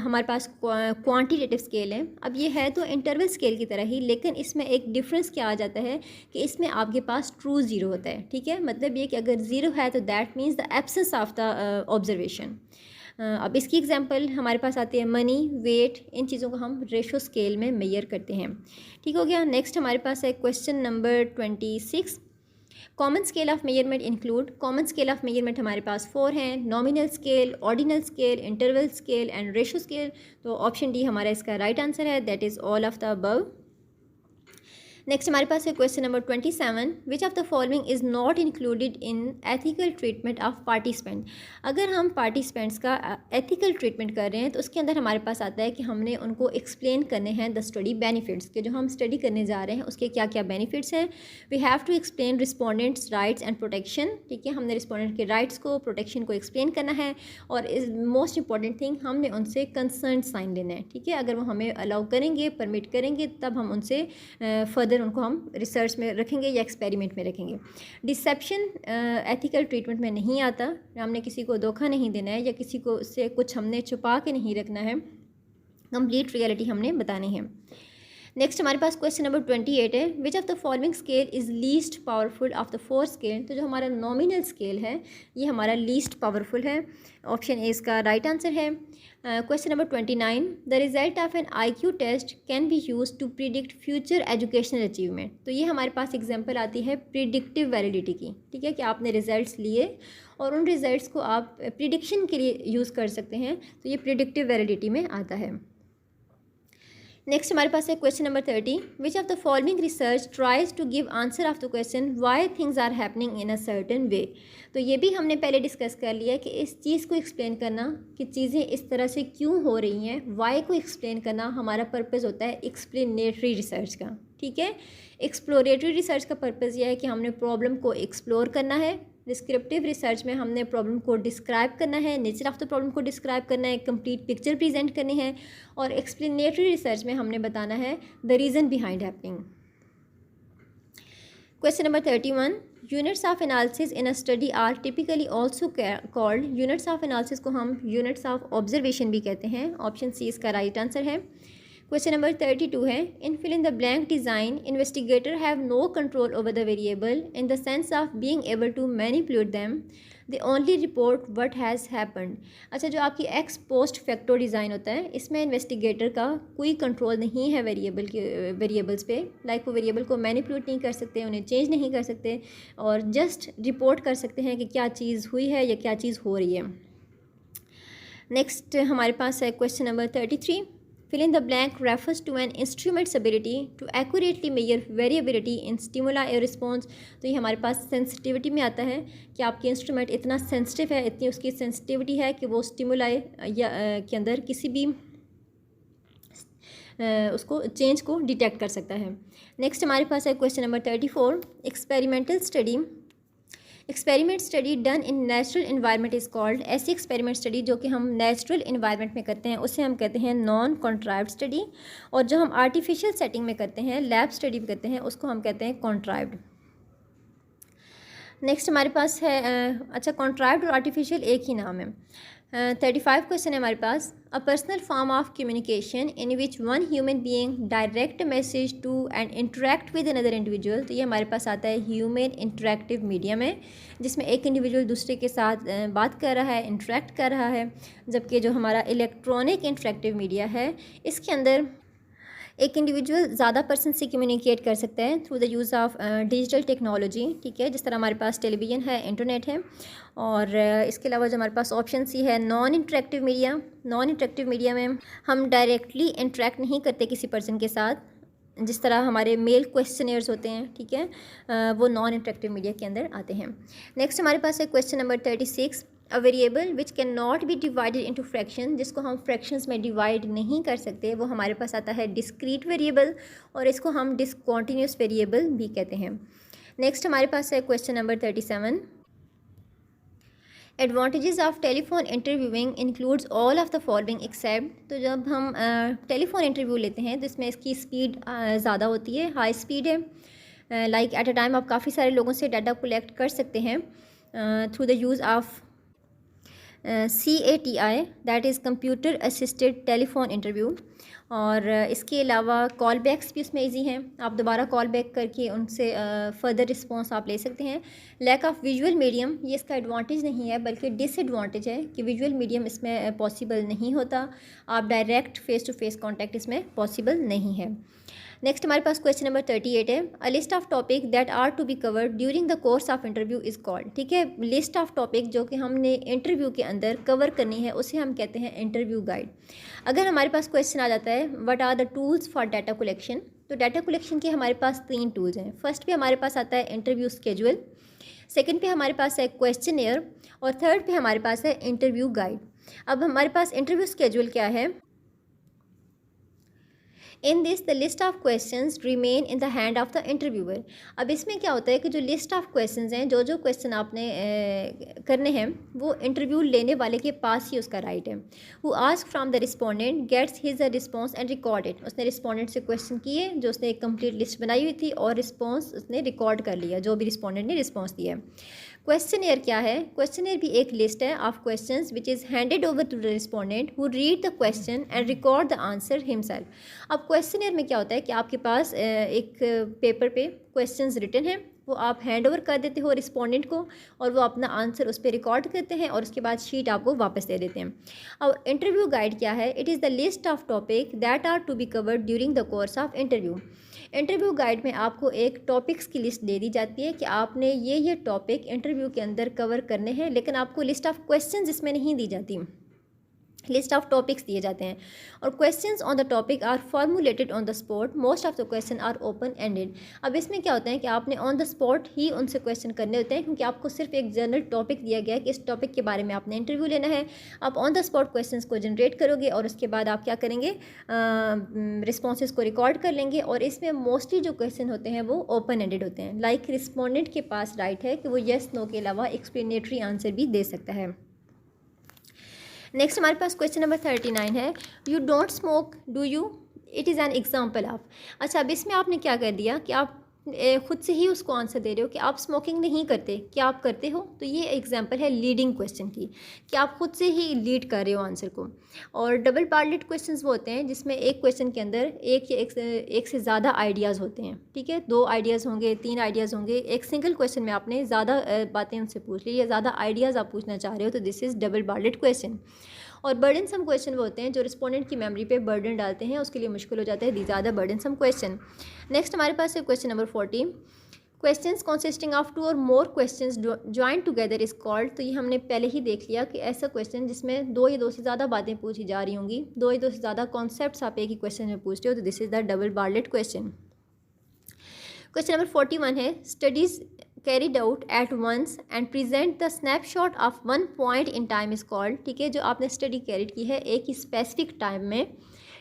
हमारे पास क्वांटिटेटिव स्केल है। अब ये है तो इंटरवल स्केल की तरह ही, लेकिन इसमें एक डिफरेंस क्या आ जाता है कि इसमें आपके पास ट्रू ज़ीरो होता है। ठीक है, मतलब ये कि अगर ज़ीरो है तो that means the absence of the observation. अब इसकी एग्जांपल हमारे पास आती है मनी, वेट, इन चीज़ों को हम रेशो स्केल में मेजर करते हैं। ठीक हो गया। नेक्स्ट हमारे पास है question number 26। Common scale of measurement include. Common scale of measurement हमारे पास 4 हैं, nominal scale, ordinal scale, interval scale and ratio scale. तो ऑप्शन डी हमारा इसका राइट आंसर है, that is all of the above. Next हमारे पास है question number 27। Which of the following is not included in ethical treatment of participant. अगर हम participants का एथिकल ट्रीटमेंट कर रहे हैं तो उसके अंदर हमारे पास आता है कि हमने उनको एक्सप्लेन करने हैं द स्टडी बेनिफिट्स, के जो हम स्टडी करने जा रहे हैं उसके क्या क्या बेनिफिट्स हैं। We have to explain respondents rights and protection. ठीक है, हमने रिस्पोंडेंट के राइट्स को, प्रोटेक्शन को एक्सप्लेन करना है। और इज मोस्ट इंपॉर्टेंट थिंग, हमने उनसे कंसर्न साइन लेना है। ठीक है, अगर वो हमें अलाउ करेंगे, परमिट करेंगे, तब हम उनसे फर्दर उनको हम रिसर्च में रखेंगे या एक्सपेरिमेंट में रखेंगे। डिसेप्शन एथिकल ट्रीटमेंट में नहीं आता। हमने किसी को धोखा नहीं देना है या किसी को से कुछ हमने छुपा के नहीं रखना है, कंप्लीट रियलिटी हमने बतानी है। नेक्स्ट हमारे पास क्वेश्चन नंबर 28 है। Which of the following scale is least powerful of the 4 scale. तो जो हमारा नॉमिनल स्केल है ये हमारा लीस्ट पावरफुल है। ऑप्शन ए इसका राइट आंसर है। Question number 29। The result of an IQ test can be use to predict future educational achievement. तो ये हमारे पास एग्जाम्पल आती है प्रिडिक्टिव वैलिडिटी की। ठीक है, कि आपने रिजल्ट्स लिए और उन रिजल्ट्स को आप प्रिडिक्शन के लिए यूज़ कर सकते हैं, तो ये प्रिडिक्टिव वैलिडिटी में आता है। नेक्स्ट हमारे पास है question number 30। Which of the following research tries to give answer of the question why things are happening in a certain way. तो ये भी हमने पहले डिस्कस कर लिया कि इस चीज़ को एक्सप्लेन करना कि चीज़ें इस तरह से क्यों हो रही हैं, वाई को एक्सप्लेन करना हमारा पर्पज़ होता है एक्सप्लेनेटरी रिसर्च का। ठीक है, एक्सप्लोरेटरी रिसर्च का पर्पज़ यह है कि हमने प्रॉब्लम को एक्सप्लोर करना है। डिस्क्रिप्टिव रिसर्च में हमने प्रॉब्लम को डिस्क्राइब करना है, नेचर ऑफ द प्रॉब्लम को डिस्क्राइब करना है, कंप्लीट पिक्चर प्रेजेंट करनी है। और एक्सप्लेनेटरी रिसर्च में हमने बताना है the reason behind happening. Question number 31। Units of analysis in a study are typically also called. Units of analysis को हम यूनिट्स ऑफ ऑब्जर्वेशन भी कहते हैं। ऑप्शन सी इसका राइट आंसर है। क्वेश्चन नंबर 32 है। In fill in the blank design investigator have no control over the variable in the sense of being able to manipulate them, they only report what has happened. अच्छा, जो आपकी x post facto design होता है इसमें investigator का कोई control नहीं है वेरिएबल्स पे। लाइक वो वेरिएबल को मैनिपुलेट नहीं कर सकते, उन्हें चेंज नहीं कर सकते, और जस्ट रिपोर्ट कर सकते हैं कि क्या चीज़ हुई है या क्या चीज़ हो रही है। नेक्स्ट हमारे पास है question number 33। Fill in the blank refers to an instrument's ability to accurately measure variability in stimuli or response। तो ये हमारे पास सेंसिटिविटी में आता है कि आपकी इंस्ट्रूमेंट इतना सेंसिटिव है, इतनी उसकी सेंसिटिविटी है कि वो स्टिमुलाई या के अंदर किसी भी उसको चेंज को डिटेक्ट कर सकता है। नेक्स्ट हमारे पास है question number 34। Experimental study. Experiment study done in natural environment is called. ऐसी एक्सपेरिमेंट स्टडी जो कि हम नेचुरल इन्वायरमेंट में करते हैं उसे हम कहते हैं नॉन कॉन्ट्राइव्ड स्टडी, और जो हम आर्टिफिशियल सेटिंग में करते हैं, लैब स्टडी में करते हैं, उसको हम कहते हैं कॉन्ट्राइव्ड। नेक्स्ट हमारे पास है अच्छा, कॉन्ट्राइव्ड और आर्टिफिशियल एक ही नाम है। 35 क्वेश्चन है हमारे पास। A personal form of communication in which one human being direct message to and interact with another individual. तो ये हमारे पास आता है ह्यूमन इंटरेक्टिव मीडियम है, जिसमें एक इंडिविजुअल दूसरे के साथ बात कर रहा है, इंटरेक्ट कर रहा है। जबकि जो हमारा इलेक्ट्रॉनिक इंटरेक्टिव मीडिया है इसके अंदर एक इंडिविजुअल ज़्यादा पर्सन से कम्युनिकेट कर सकता है through the use of digital technology, ठीक है, जिस तरह हमारे पास टेलीविज़न है, इंटरनेट है। और इसके अलावा जो हमारे पास ऑप्शन सी है non interactive media. Non interactive media में हम डायरेक्टली इंटरेक्ट नहीं करते किसी पर्सन के साथ, जिस तरह हमारे मेल क्वेश्चनर्स होते हैं, ठीक है, वो नॉन इंटरेक्टिव मीडिया के अंदर आते हैं। नेक्स्ट हमारे पास है question number 36, a variable which can not be divided into fraction, जिसको हम फ्रैक्शंस में डिवाइड नहीं कर सकते, वो हमारे पास आता है डिस्क्रीट वेरिएबल, और इसको हम डिसकंटिन्यूअस वेरिएबल भी कहते हैं। नेक्स्ट हमारे पास है question number 37, advantages of telephone interviewing includes all of the following except. तो जब हम टेलीफोन इंटरव्यू लेते हैं तो इसमें इसकी स्पीड ज़्यादा होती है, हाई स्पीड है। लाइक एट अ टाइम आप काफ़ी सारे लोगों से डाटा कलेक्ट कर सकते हैं through the use of CATI, that is computer assisted telephone interview. और इसके अलावा कॉल बैक्स भी उसमें ईजी हैं, आप दोबारा कॉल बैक करके उनसे फर्दर रिस्पॉन्स आप ले सकते हैं। लैक ऑफ विजुअल मीडियम, ये इसका एडवांटेज नहीं है बल्कि डिसएडवांटेज है कि विजुअल मीडियम इसमें पॉसिबल नहीं होता, आप direct face to face contact इसमें पॉसिबल नहीं है। नेक्स्ट हमारे पास क्वेश्चन नंबर 38 है, a list of topic that are to be covered during the course of interview is called. ठीक है, लिस्ट ऑफ टॉपिक जो कि हमने इंटरव्यू के अंदर कवर करनी है उसे हम कहते हैं इंटरव्यू गाइड। अगर हमारे पास क्वेश्चन आ जाता है what are the tools for data collection, तो डाटा कलेक्शन के हमारे पास 3 टूल्स हैं। फर्स्ट पे हमारे पास आता है इंटरव्यू स्केड्यूल, सेकंड पे हमारे पास है क्वेश्चनेयर, और थर्ड पे हमारे पास है इंटरव्यू गाइड। अब हमारे पास इंटरव्यू स्केड्यूल क्या है, in this the list of questions remain in the hand of the interviewer. अब इसमें क्या होता है कि जो लिस्ट ऑफ क्वेश्चंस हैं, जो जो क्वेश्चन आपने करने हैं वो इंटरव्यू लेने वाले के पास ही उसका राइट है। Who ask from the respondent gets his a response and record it. उसने रिस्पोंडेंट से क्वेश्चन किए, जो उसने एक कंप्लीट लिस्ट बनाई हुई थी, और रिस्पॉन्स उसने रिकॉर्ड कर लिया जो भी रिस्पोंडेंट ने रिस्पॉन्स दिया। क्वेश्चनेयर क्या है, क्वेश्चनेयर भी एक लिस्ट है of questions which is handed over to the respondent who read the question and record the answer himself. अब क्वेश्चनेयर में क्या होता है कि आपके पास एक पेपर पे क्वेश्चंस रिटन हैं, वो आप हैंड ओवर कर देते हो रिस्पोंडेंट को, और वो अपना आंसर उस पर रिकॉर्ड करते हैं और उसके बाद शीट आपको वापस दे देते हैं। और इंटरव्यू गाइड क्या है, it is the list of topic that are to be covered during the course of interview. Interview guide में आपको एक टॉपिक्स की लिस्ट दे दी जाती है कि आपने ये टॉपिक इंटरव्यू के अंदर कवर करने हैं, लेकिन आपको लिस्ट ऑफ क्वेश्चंस इसमें नहीं दी जाती, लिस्ट ऑफ टॉपिक्स दिए जाते हैं। और questions on the topic are formulated on the spot, most of the question are open ended. अब इसमें क्या होता है कि आपने ऑन द स्पॉट ही उनसे क्वेश्चन करने होते हैं, क्योंकि आपको सिर्फ एक जनरल टॉपिक दिया गया है कि इस टॉपिक के बारे में आपने इंटरव्यू लेना है। आप ऑन द स्पॉट क्वेश्चंस को जनरेट करोगे और उसके बाद आप क्या करेंगे, रिस्पॉन्सेज को रिकॉर्ड कर लेंगे। और इसमें मोस्टली जो क्वेश्चन होते हैं वो ओपन एंडेड होते हैं, लाइक रिस्पोंडेंट के पास राइट है कि वो येस नो के अलावा एक्सप्लेनेटरी आंसर भी दे सकता है। नेक्स्ट हमारे पास क्वेश्चन नंबर 39 है, you don't smoke do you, it is an example of. अच्छा, अब इसमें आपने क्या कर दिया कि आप खुद से ही उसको आंसर दे रहे हो कि आप स्मोकिंग नहीं करते, क्या आप करते हो। तो ये एग्जांपल है लीडिंग क्वेश्चन की, कि आप खुद से ही लीड कर रहे हो आंसर को। और डबल पार्टेड क्वेश्चंस वो होते हैं जिसमें एक क्वेश्चन के अंदर एक से ज़्यादा आइडियाज़ होते हैं, ठीक है, 2 आइडियाज़ होंगे, 3 आइडियाज़ होंगे। एक सिंगल क्वेश्चन में आपने ज़्यादा बातें उनसे पूछ ली या ज़्यादा आइडियाज़ आप पूछना चाह रहे हो, तो this is double parted question. और बर्डन सम क्वेश्चन वो होते हैं जो रिस्पोंडेंट की मेमोरी पे बर्डन डालते हैं, उसके लिए मुश्किल हो जाता है, दी ज़्यादा बर्डन सम क्वेश्चन। नेक्स्ट हमारे पास है question number 40, questions consisting of 2 और more questions join together is called. तो ये हमने पहले ही देख लिया कि ऐसा क्वेश्चन जिसमें 2 या 2 से ज़्यादा बातें पूछी जा रही होंगी, 2 या 2 से ज़्यादा कॉन्सेप्ट्स आप एक ही क्वेश्चन में पूछते हो, तो this is the double Bartlett question. Question number 41 है, studies carried out at once and present the snapshot of one point in time is called। ठीक है, जो आपने स्टडी कैरिड की है एक ही स्पेसिफिक टाइम में,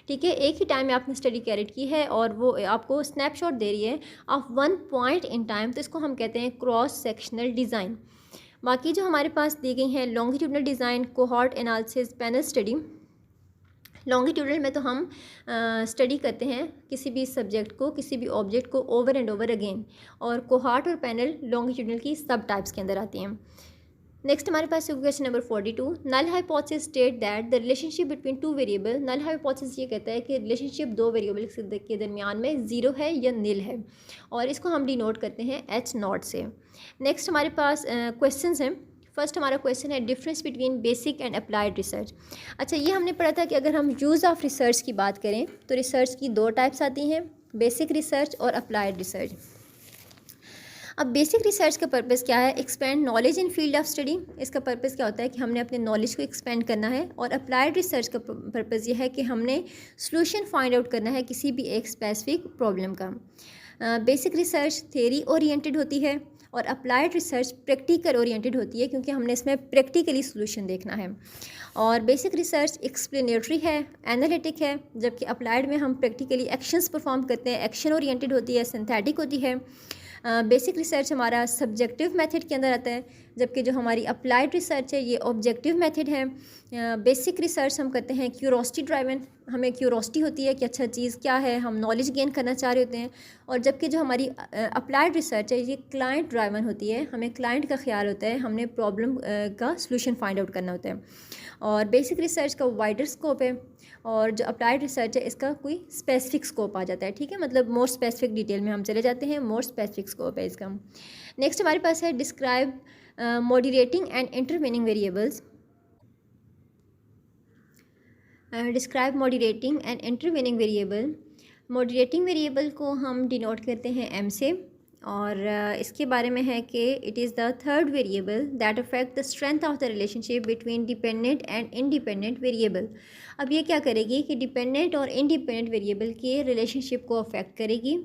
ठीक है, एक ही टाइम में आपने स्टडी कैरिड की है और वो आपको स्नैपशॉट दे रही है of one point in time, तो इसको हम कहते हैं क्रॉस सेक्शनल डिज़ाइन। बाकी जो हमारे पास दी गई हैं longitudinal design, cohort analysis, panel study. Longitudinal में तो हम स्टडी करते हैं किसी भी सब्जेक्ट को, किसी भी ऑब्जेक्ट को ओवर एंड ओवर अगेन, और कोहार्ट और पैनल लॉन्गिट्यूडनल की सब टाइप्स के अंदर आती हैं। नेक्स्ट हमारे पास question number 42, null hypothesis state that the relationship between 2 variable. Null hypothesis ये कहता है कि रिलेशनशिप 2 वेरिएबल के दरमियान में 0 है या नील है, और इसको हम डिनोट करते हैं H0 से। नेक्स्ट हमारे पास क्वेश्चंस हैं फर्स्ट हमारा क्वेश्चन है difference between basic and applied research. अच्छा, ये हमने पढ़ा था कि अगर हम यूज़ ऑफ रिसर्च की बात करें तो रिसर्च की दो टाइप्स आती हैं, बेसिक रिसर्च और अप्लाइड रिसर्च। अब बेसिक रिसर्च का पर्पज़ क्या है? Expand knowledge in field of study. इसका पर्पज़ क्या होता है कि हमने अपने नॉलेज को एक्सपेंड करना है। और अप्लाइड रिसर्च का पर्पज़ ये है कि हमने सॉल्यूशन फाइंड आउट करना है किसी भी एक स्पेसिफिक प्रॉब्लम का। बेसिक रिसर्च थ्योरी ओरिएंटेड होती है और अप्लाइड रिसर्च प्रैक्टिकल ओरिएंटेड होती है, क्योंकि हमने इसमें प्रैक्टिकली सॉल्यूशन देखना है। और बेसिक रिसर्च एक्सप्लेनेटरी है, एनालिटिक है, जबकि अप्लाइड में हम प्रैक्टिकली एक्शंस परफॉर्म करते हैं, एक्शन ओरिएंटेड होती है, सिंथेटिक होती है। बेसिक रिसर्च हमारा सब्जेक्टिव मेथड के अंदर आता है, जबकि जो हमारी अप्लाइड रिसर्च है ये ऑब्जेक्टिव मेथड है। बेसिक रिसर्च हम करते हैं क्यूरोसिटी ड्राइवन, हमें क्यूरोसिटी होती है कि अच्छा चीज़ क्या है, हम नॉलेज गेन करना चाह रहे होते हैं। और जबकि जो हमारी अप्लाइड रिसर्च है ये क्लाइंट ड्राइवन होती है, हमें क्लाइंट का ख्याल होता है, हमने प्रॉब्लम का सलूशन फाइंड आउट करना होता है। और बेसिक रिसर्च का वाइडर स्कोप है और जो अप्लाइड रिसर्च है इसका कोई स्पेसिफिक स्कोप आ जाता है, ठीक है, मतलब मोर स्पेसिफिक डिटेल में हम चले जाते हैं, मोर स्पेसिफिक स्कोप है इसका। नेक्स्ट हमारे पास है describe moderating and intervening variables. Describe moderating and intervening variable. Moderating variable को हम डिनोट करते हैं एम से, और इसके बारे में है कि it is the third variable that affect the strength of the relationship between dependent and independent variable. अब ये क्या करेगी कि डिपेंडेंट और इंडिपेंडेंट वेरिएबल के रिलेशनशिप को अफेक्ट करेगी।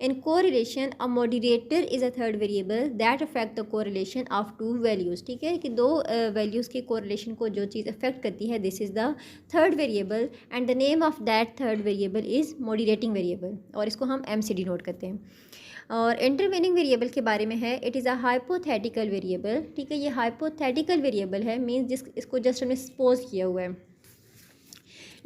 इन को relation a moderator is a third variable that affect the को रिलेशन ऑफ टू वैल्यूज़, ठीक है, कि दो वैल्यूज़ के को रिलेशन को जो चीज़ अफेक्ट करती है, this is the third variable and the name of that third variable is moderating variable, और इसको हम एम से डिनोट करते हैं। और इंटरवेनिंग वेरिएबल के बारे में है it is a hypothetical variable, ठीक है, ये हाइपोथेटिकल वेरिएबल है, मीन्स इसको जस्ट हमने सपोज किया हुआ है।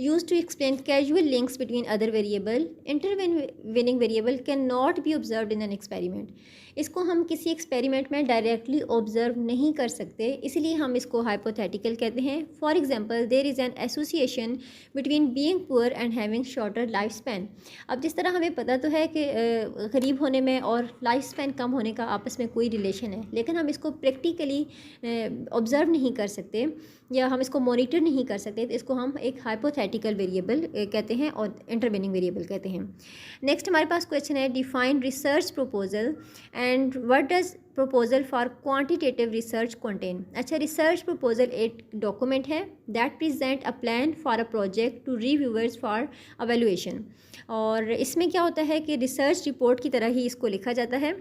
used to explain causal links between other variable. Intervening variable cannot be observed in an experiment. इसको हम किसी एक्सपेरिमेंट में डायरेक्टली ऑब्जर्व नहीं कर सकते, इसलिए हम इसको हाइपोथेटिकल कहते हैं। For example there is an association between being poor and having shorter life span. अब जिस तरह हमें पता तो है कि गरीब होने में और लाइफ स्पैन कम होने का आपस में कोई रिलेशन है, लेकिन हम इसको प्रैक्टिकली ऑब्ज़र्व नहीं कर सकते या हम इसको मॉनिटर नहीं कर सकते, तो इसको हम एक हाइपोथेटिकल वेरिएबल कहते हैं और इंटरवेनिंग वेरिएबल कहते हैं। नेक्स्ट हमारे पास क्वेश्चन है define research proposal and what does proposal for quantitative research contain. अच्छा, रिसर्च प्रपोजल एक डॉक्यूमेंट है that present a plan for a project to reviewers for evaluation. और इसमें क्या होता है कि रिसर्च रिपोर्ट की तरह ही इसको लिखा जाता है,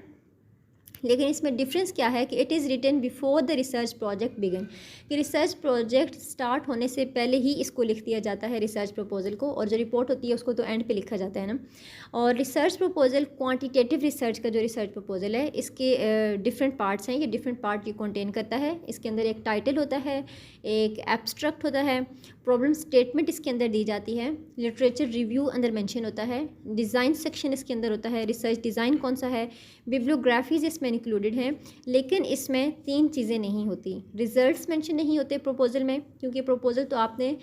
लेकिन इसमें डिफरेंस क्या है कि it is written before the research project begin, कि रिसर्च प्रोजेक्ट स्टार्ट होने से पहले ही इसको लिख दिया जाता है रिसर्च प्रपोजल को, और जो रिपोर्ट होती है उसको तो एंड पे लिखा जाता है ना। और रिसर्च प्रपोजल क्वांटिटेटिव रिसर्च का जो रिसर्च प्रपोजल है इसके डिफरेंट पार्ट्स हैं, ये डिफरेंट पार्ट ये कंटेन करता है। इसके अंदर एक टाइटल होता है, एक एब्स्ट्रैक्ट होता है, प्रॉब्लम स्टेटमेंट इसके अंदर दी जाती है, लिटरेचर रिव्यू अंदर मेंशन होता है, डिज़ाइन सेक्शन इसके अंदर होता है, रिसर्च डिज़ाइन कौन सा है, बिब्लियोग्राफीज इसमें इंक्लूडेड हैं। लेकिन इसमें तीन चीज़ें नहीं होती, रिजल्ट्स मेंशन नहीं होते प्रपोजल में, क्योंकि प्रपोजल तो आपने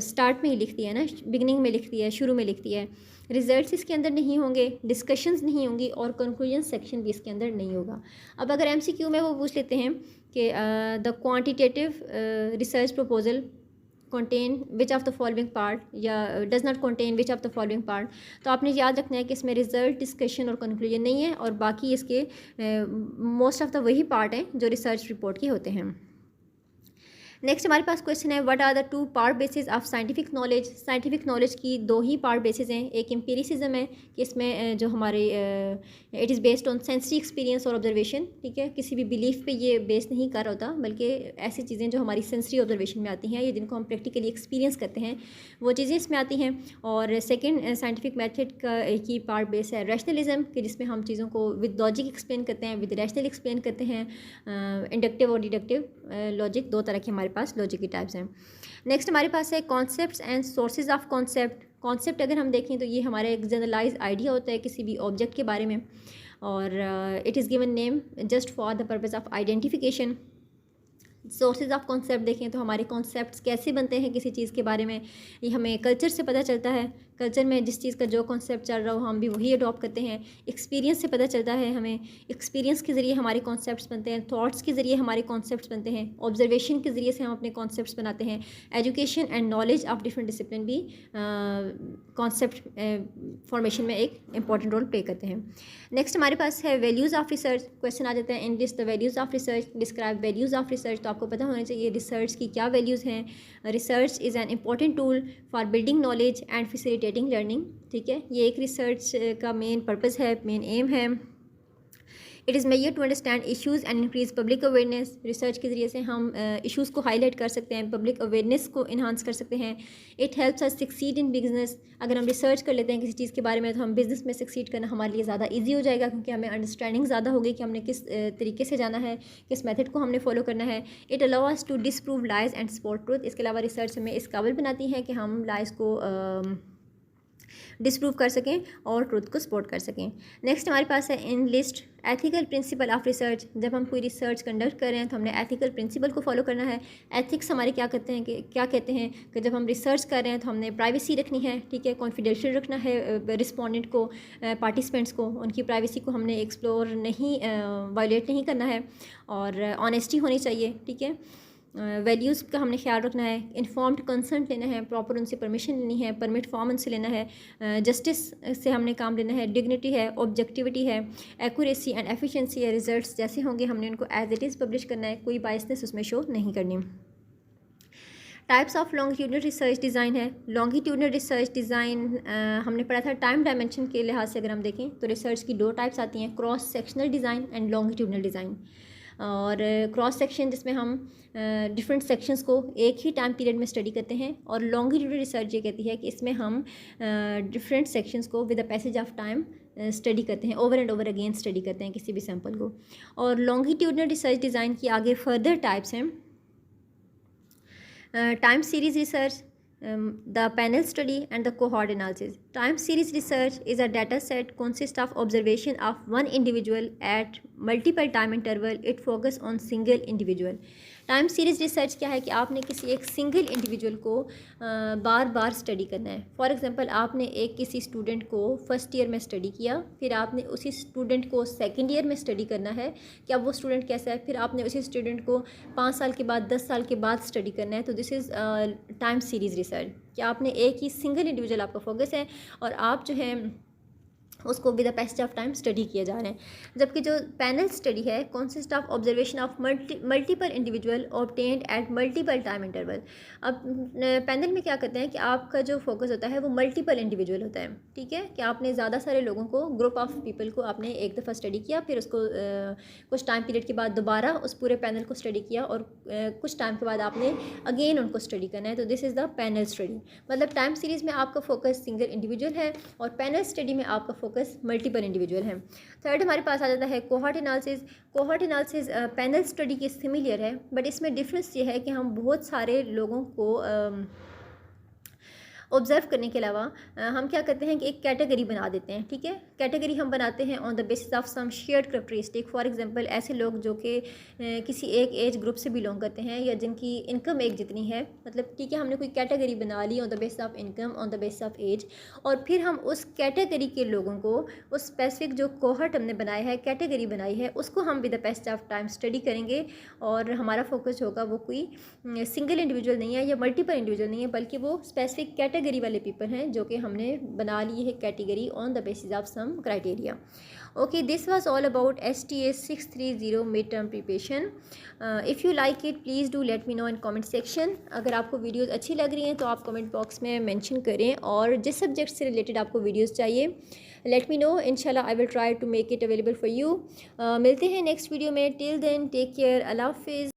स्टार्ट में ही लिख दिया है ना, बिगनिंग में लिख दिया है, शुरू में लिख दिया है। रिजल्ट्स इसके अंदर नहीं होंगे, डिस्कशंस नहीं होंगी और कंक्लूजन सेक्शन भी इसके अंदर नहीं होगा। अब अगर एमसीक्यू में वो पूछ लेते हैं कि the quantitative research proposal contain which of the following part या does not contain which of the following part, तो आपने याद रखना है कि इसमें रिजल्ट, डिस्कशन और कंक्लूजन नहीं है, और बाकी इसके मोस्ट ऑफ द वही पार्ट हैं जो रिसर्च रिपोर्ट के होते हैं। नेक्स्ट हमारे पास क्वेश्चन है what are the two part basis of scientific knowledge. Scientific knowledge की दो ही पार्ट बेसिस हैं, एक एम्पिरिसिज्म है कि इसमें जो हमारे it is based on sensory experience और ऑब्जर्वेशन, ठीक है, किसी भी बिलीफ पे ये बेस नहीं कर होता, बल्कि ऐसी चीज़ें जो हमारी सेंसरी ऑब्जर्वेशन में आती हैं या जिनको हम प्रैक्टिकली एक्सपीरियंस करते हैं वो चीज़ें इसमें आती हैं। और सेकेंड साइंटिफिक मेथड का एक ही पार्ट बेस है रैशनलिज्म, कि जिसमें हम चीज़ों को विद लॉजिक एक्सप्लेन करते हैं, विद रैशनल एक्सप्लेन करते हैं। इंडक्टिव और डिडक्टिव लॉजिक दो तरह के हमारे पास लॉजिक की टाइप्स हैं। नेक्स्ट हमारे पास है concepts and sources of concept. Concept अगर हम देखें तो ये हमारा एक जनरलाइज आइडिया होता है किसी भी ऑब्जेक्ट के बारे में, और it is given name just for the purpose of identification. Sources of concept देखें तो हमारे कॉन्सेप्ट्स कैसे बनते हैं किसी चीज़ के बारे में, ये हमें कल्चर से पता चलता है। कल्चर में जिस चीज़ का जो कॉन्सेप्ट चल रहा हो हम भी वही अडॉप्ट करते हैं। एक्सपीरियंस से पता चलता है हमें, एक्सपीरियंस के ज़रिए हमारे कॉन्सेप्ट्स बनते हैं, थॉट्स के ज़रिए हमारे कॉन्सेप्ट्स बनते हैं, ऑब्जर्वेशन के ज़रिए से हम अपने कॉन्सेप्ट्स बनाते हैं। Education and knowledge of different discipline भी कॉन्सेप्ट फॉर्मेशन में एक इंपॉर्टेंट रोल प्ले करते हैं। नेक्स्ट हमारे पास है वैल्यूज़ ऑफ रिसर्च। क्वेश्चन आ जाता है in list the values of research, describe values of research. तो आपको पता होना चाहिए रिसर्च की क्या वैल्यूज़ हैं। Research is an important tool for building knowledge and facilitating learning. ठीक है, ये एक रिसर्च का मेन पर्पज़ है, मेन एम है। It is measure to understand issues and increase public awareness. Research के ज़रिए से हम इश्यूज़ को हाईलाइट कर सकते हैं, पब्लिक अवेयरनेस को इन्हांस कर सकते हैं। It helps us succeed in business. अगर हम रिसर्च कर लेते हैं किसी चीज़ के बारे में तो हम बिज़नेस में सक्सीड करना हमारे लिए ज़्यादा ईजी हो जाएगा, क्योंकि हमें अंडरस्टैंडिंग ज़्यादा होगी कि हमने किस तरीके से जाना है, किस मेथड को हमने फॉलो करना है। It allow us to disprove lies and support truth. इसके अलावा रिसर्च हमें इस काबिल बनाती है कि हम लाइज को डिसप्रूव कर सकें और ट्रूथ को सपोर्ट कर सकें। नेक्स्ट हमारे पास है in list ethical principle of research. जब हम कोई रिसर्च कंडक्ट कर रहे हैं तो हमने एथिकल प्रिंसिपल को फॉलो करना है। एथिक्स हमारे क्या कहते हैं कि जब हम रिसर्च कर रहे हैं तो हमने प्राइवेसी रखनी है, ठीक है, कॉन्फिडेंशियल रखना है रिस्पोंडेंट को, पार्टिसिपेंट्स को, उनकी प्राइवेसी को हमने एक्सप्लोर नहीं वायलेट नहीं करना है, और ऑनेस्टी होनी चाहिए, ठीक है। वैल्यूज़ का हमने ख्याल रखना है, इन्फॉर्म्ड कंसेंट लेना है, प्रॉपर उनसे परमिशन लेनी है, परमिट फॉर्म उनसे लेना है, जस्टिस से हमने काम लेना है, डिग्निटी है, ऑब्जेक्टिविटी है, एक्यूरेसी एंड एफिशिएंसी है। रिजल्ट्स जैसे होंगे हमने उनको एज इट इज़ पब्लिश करना है, कोई बायसनेस उसमें शो नहीं करनी। Types of longitudinal research design है। लॉन्गिट्यूडनल रिसर्च डिज़ाइन हमने पढ़ा था टाइम डायमेंशन के लिहाज से। अगर हम देखें तो रिसर्च की दो टाइप्स आती हैं, cross sectional design and longitudinal design. और क्रॉस सेक्शन जिसमें हम डिफरेंट सेक्शंस को एक ही टाइम पीरियड में स्टडी करते हैं, और लॉन्गिट्यूडनल रिसर्च ये कहती है कि इसमें हम डिफरेंट सेक्शंस को with the passage of time study करते हैं, over and over again study करते हैं किसी भी सैम्पल को। और लॉन्गिट्यूडनल रिसर्च डिज़ाइन की आगे फर्दर टाइप्स हैं। Time series research, the panel study and the cohort analysis. Time series research is a data set consists of observation of one individual at multiple time interval. It focus on single individual. Time series research क्या है कि आपने किसी एक single individual को बार बार study करना है। For example आपने एक किसी स्टूडेंट को फर्स्ट ईयर में स्टडी किया, फिर आपने उसी स्टूडेंट को सेकंड ईयर में स्टडी करना है कि अब वो स्टूडेंट कैसा है, फिर आपने उसी स्टूडेंट को 5 साल के बाद 10 साल के बाद स्टडी करना है। तो this is time series research, कि आपने एक ही सिंगल इंडिविजुअल आपका फोकस है और आप जो है उसको with the passage of time study किए जा रहे हैं। जबकि जो पैनल स्टडी है consist of observation of multiple individual obtained at multiple time interval. अब पैनल में क्या करते हैं कि आपका जो फोकस होता है वो मल्टीपल इंडिविजुअल होता है, ठीक है, कि आपने ज़्यादा सारे लोगों को, ग्रुप ऑफ पीपल को आपने एक दफ़ा स्टडी किया, फिर उसको कुछ टाइम पीरियड के बाद दोबारा उस पूरे पैनल को स्टडी किया, और कुछ टाइम के बाद आपने अगेन उनको स्टडी करना है। तो this is the panel study. मतलब टाइम सीरीज़ में आपका फोकस सिंगल इंडिविजुअल है और पैनल स्टडी में आपका फोकस मल्टीपल इंडिविजुअल है। थर्ड हमारे पास आ जाता है cohort analysis. Cohort analysis panel study के सिमिलर है, बट इसमें डिफरेंस ये है कि हम बहुत सारे लोगों को ऑब्ज़र्व करने के अलावा हम क्या करते हैं कि एक कैटेगरी बना देते हैं, ठीक है। कैटेगरी हम बनाते हैं on the basis of some shared characteristic. For example ऐसे लोग जो कि किसी एक एज ग्रुप से बिलोंग करते हैं या जिनकी इनकम एक जितनी है, मतलब ठीक है, हमने कोई कैटेगरी बना ली on the basis of income, on the basis of age, और फिर हम उस कैटेगरी के लोगों को, उस स्पेसिफिक जो कोहर्ट हमने बनाया है, कैटेगरी बनाई है, उसको हम with the passage of time study करेंगे। और हमारा फोकस होगा वो कोई सिंगल इंडिविजुअल नहीं है या मल्टीपल इंडिविजुअल नहीं है, बल्कि वो स्पेसिफिक कैटेगरी वाले पीपल हैं जो कि हमने बना ली है category on the basis of some criteria. Okay, this was all about STS 630 mid term preparation. If you like it please do let me know in comment section. अगर आपको वीडियोस अच्छी लग रही हैं तो आप कमेंट बॉक्स में mention करें, और जिस सब्जेक्ट से रिलेटेड आपको वीडियोस चाहिए लेट मी नो। इंशाल्लाह I will try to make it available for you. मिलते हैं नेक्स्ट वीडियो में। टिल देन टेक केयर, अल्लाह हाफिज़।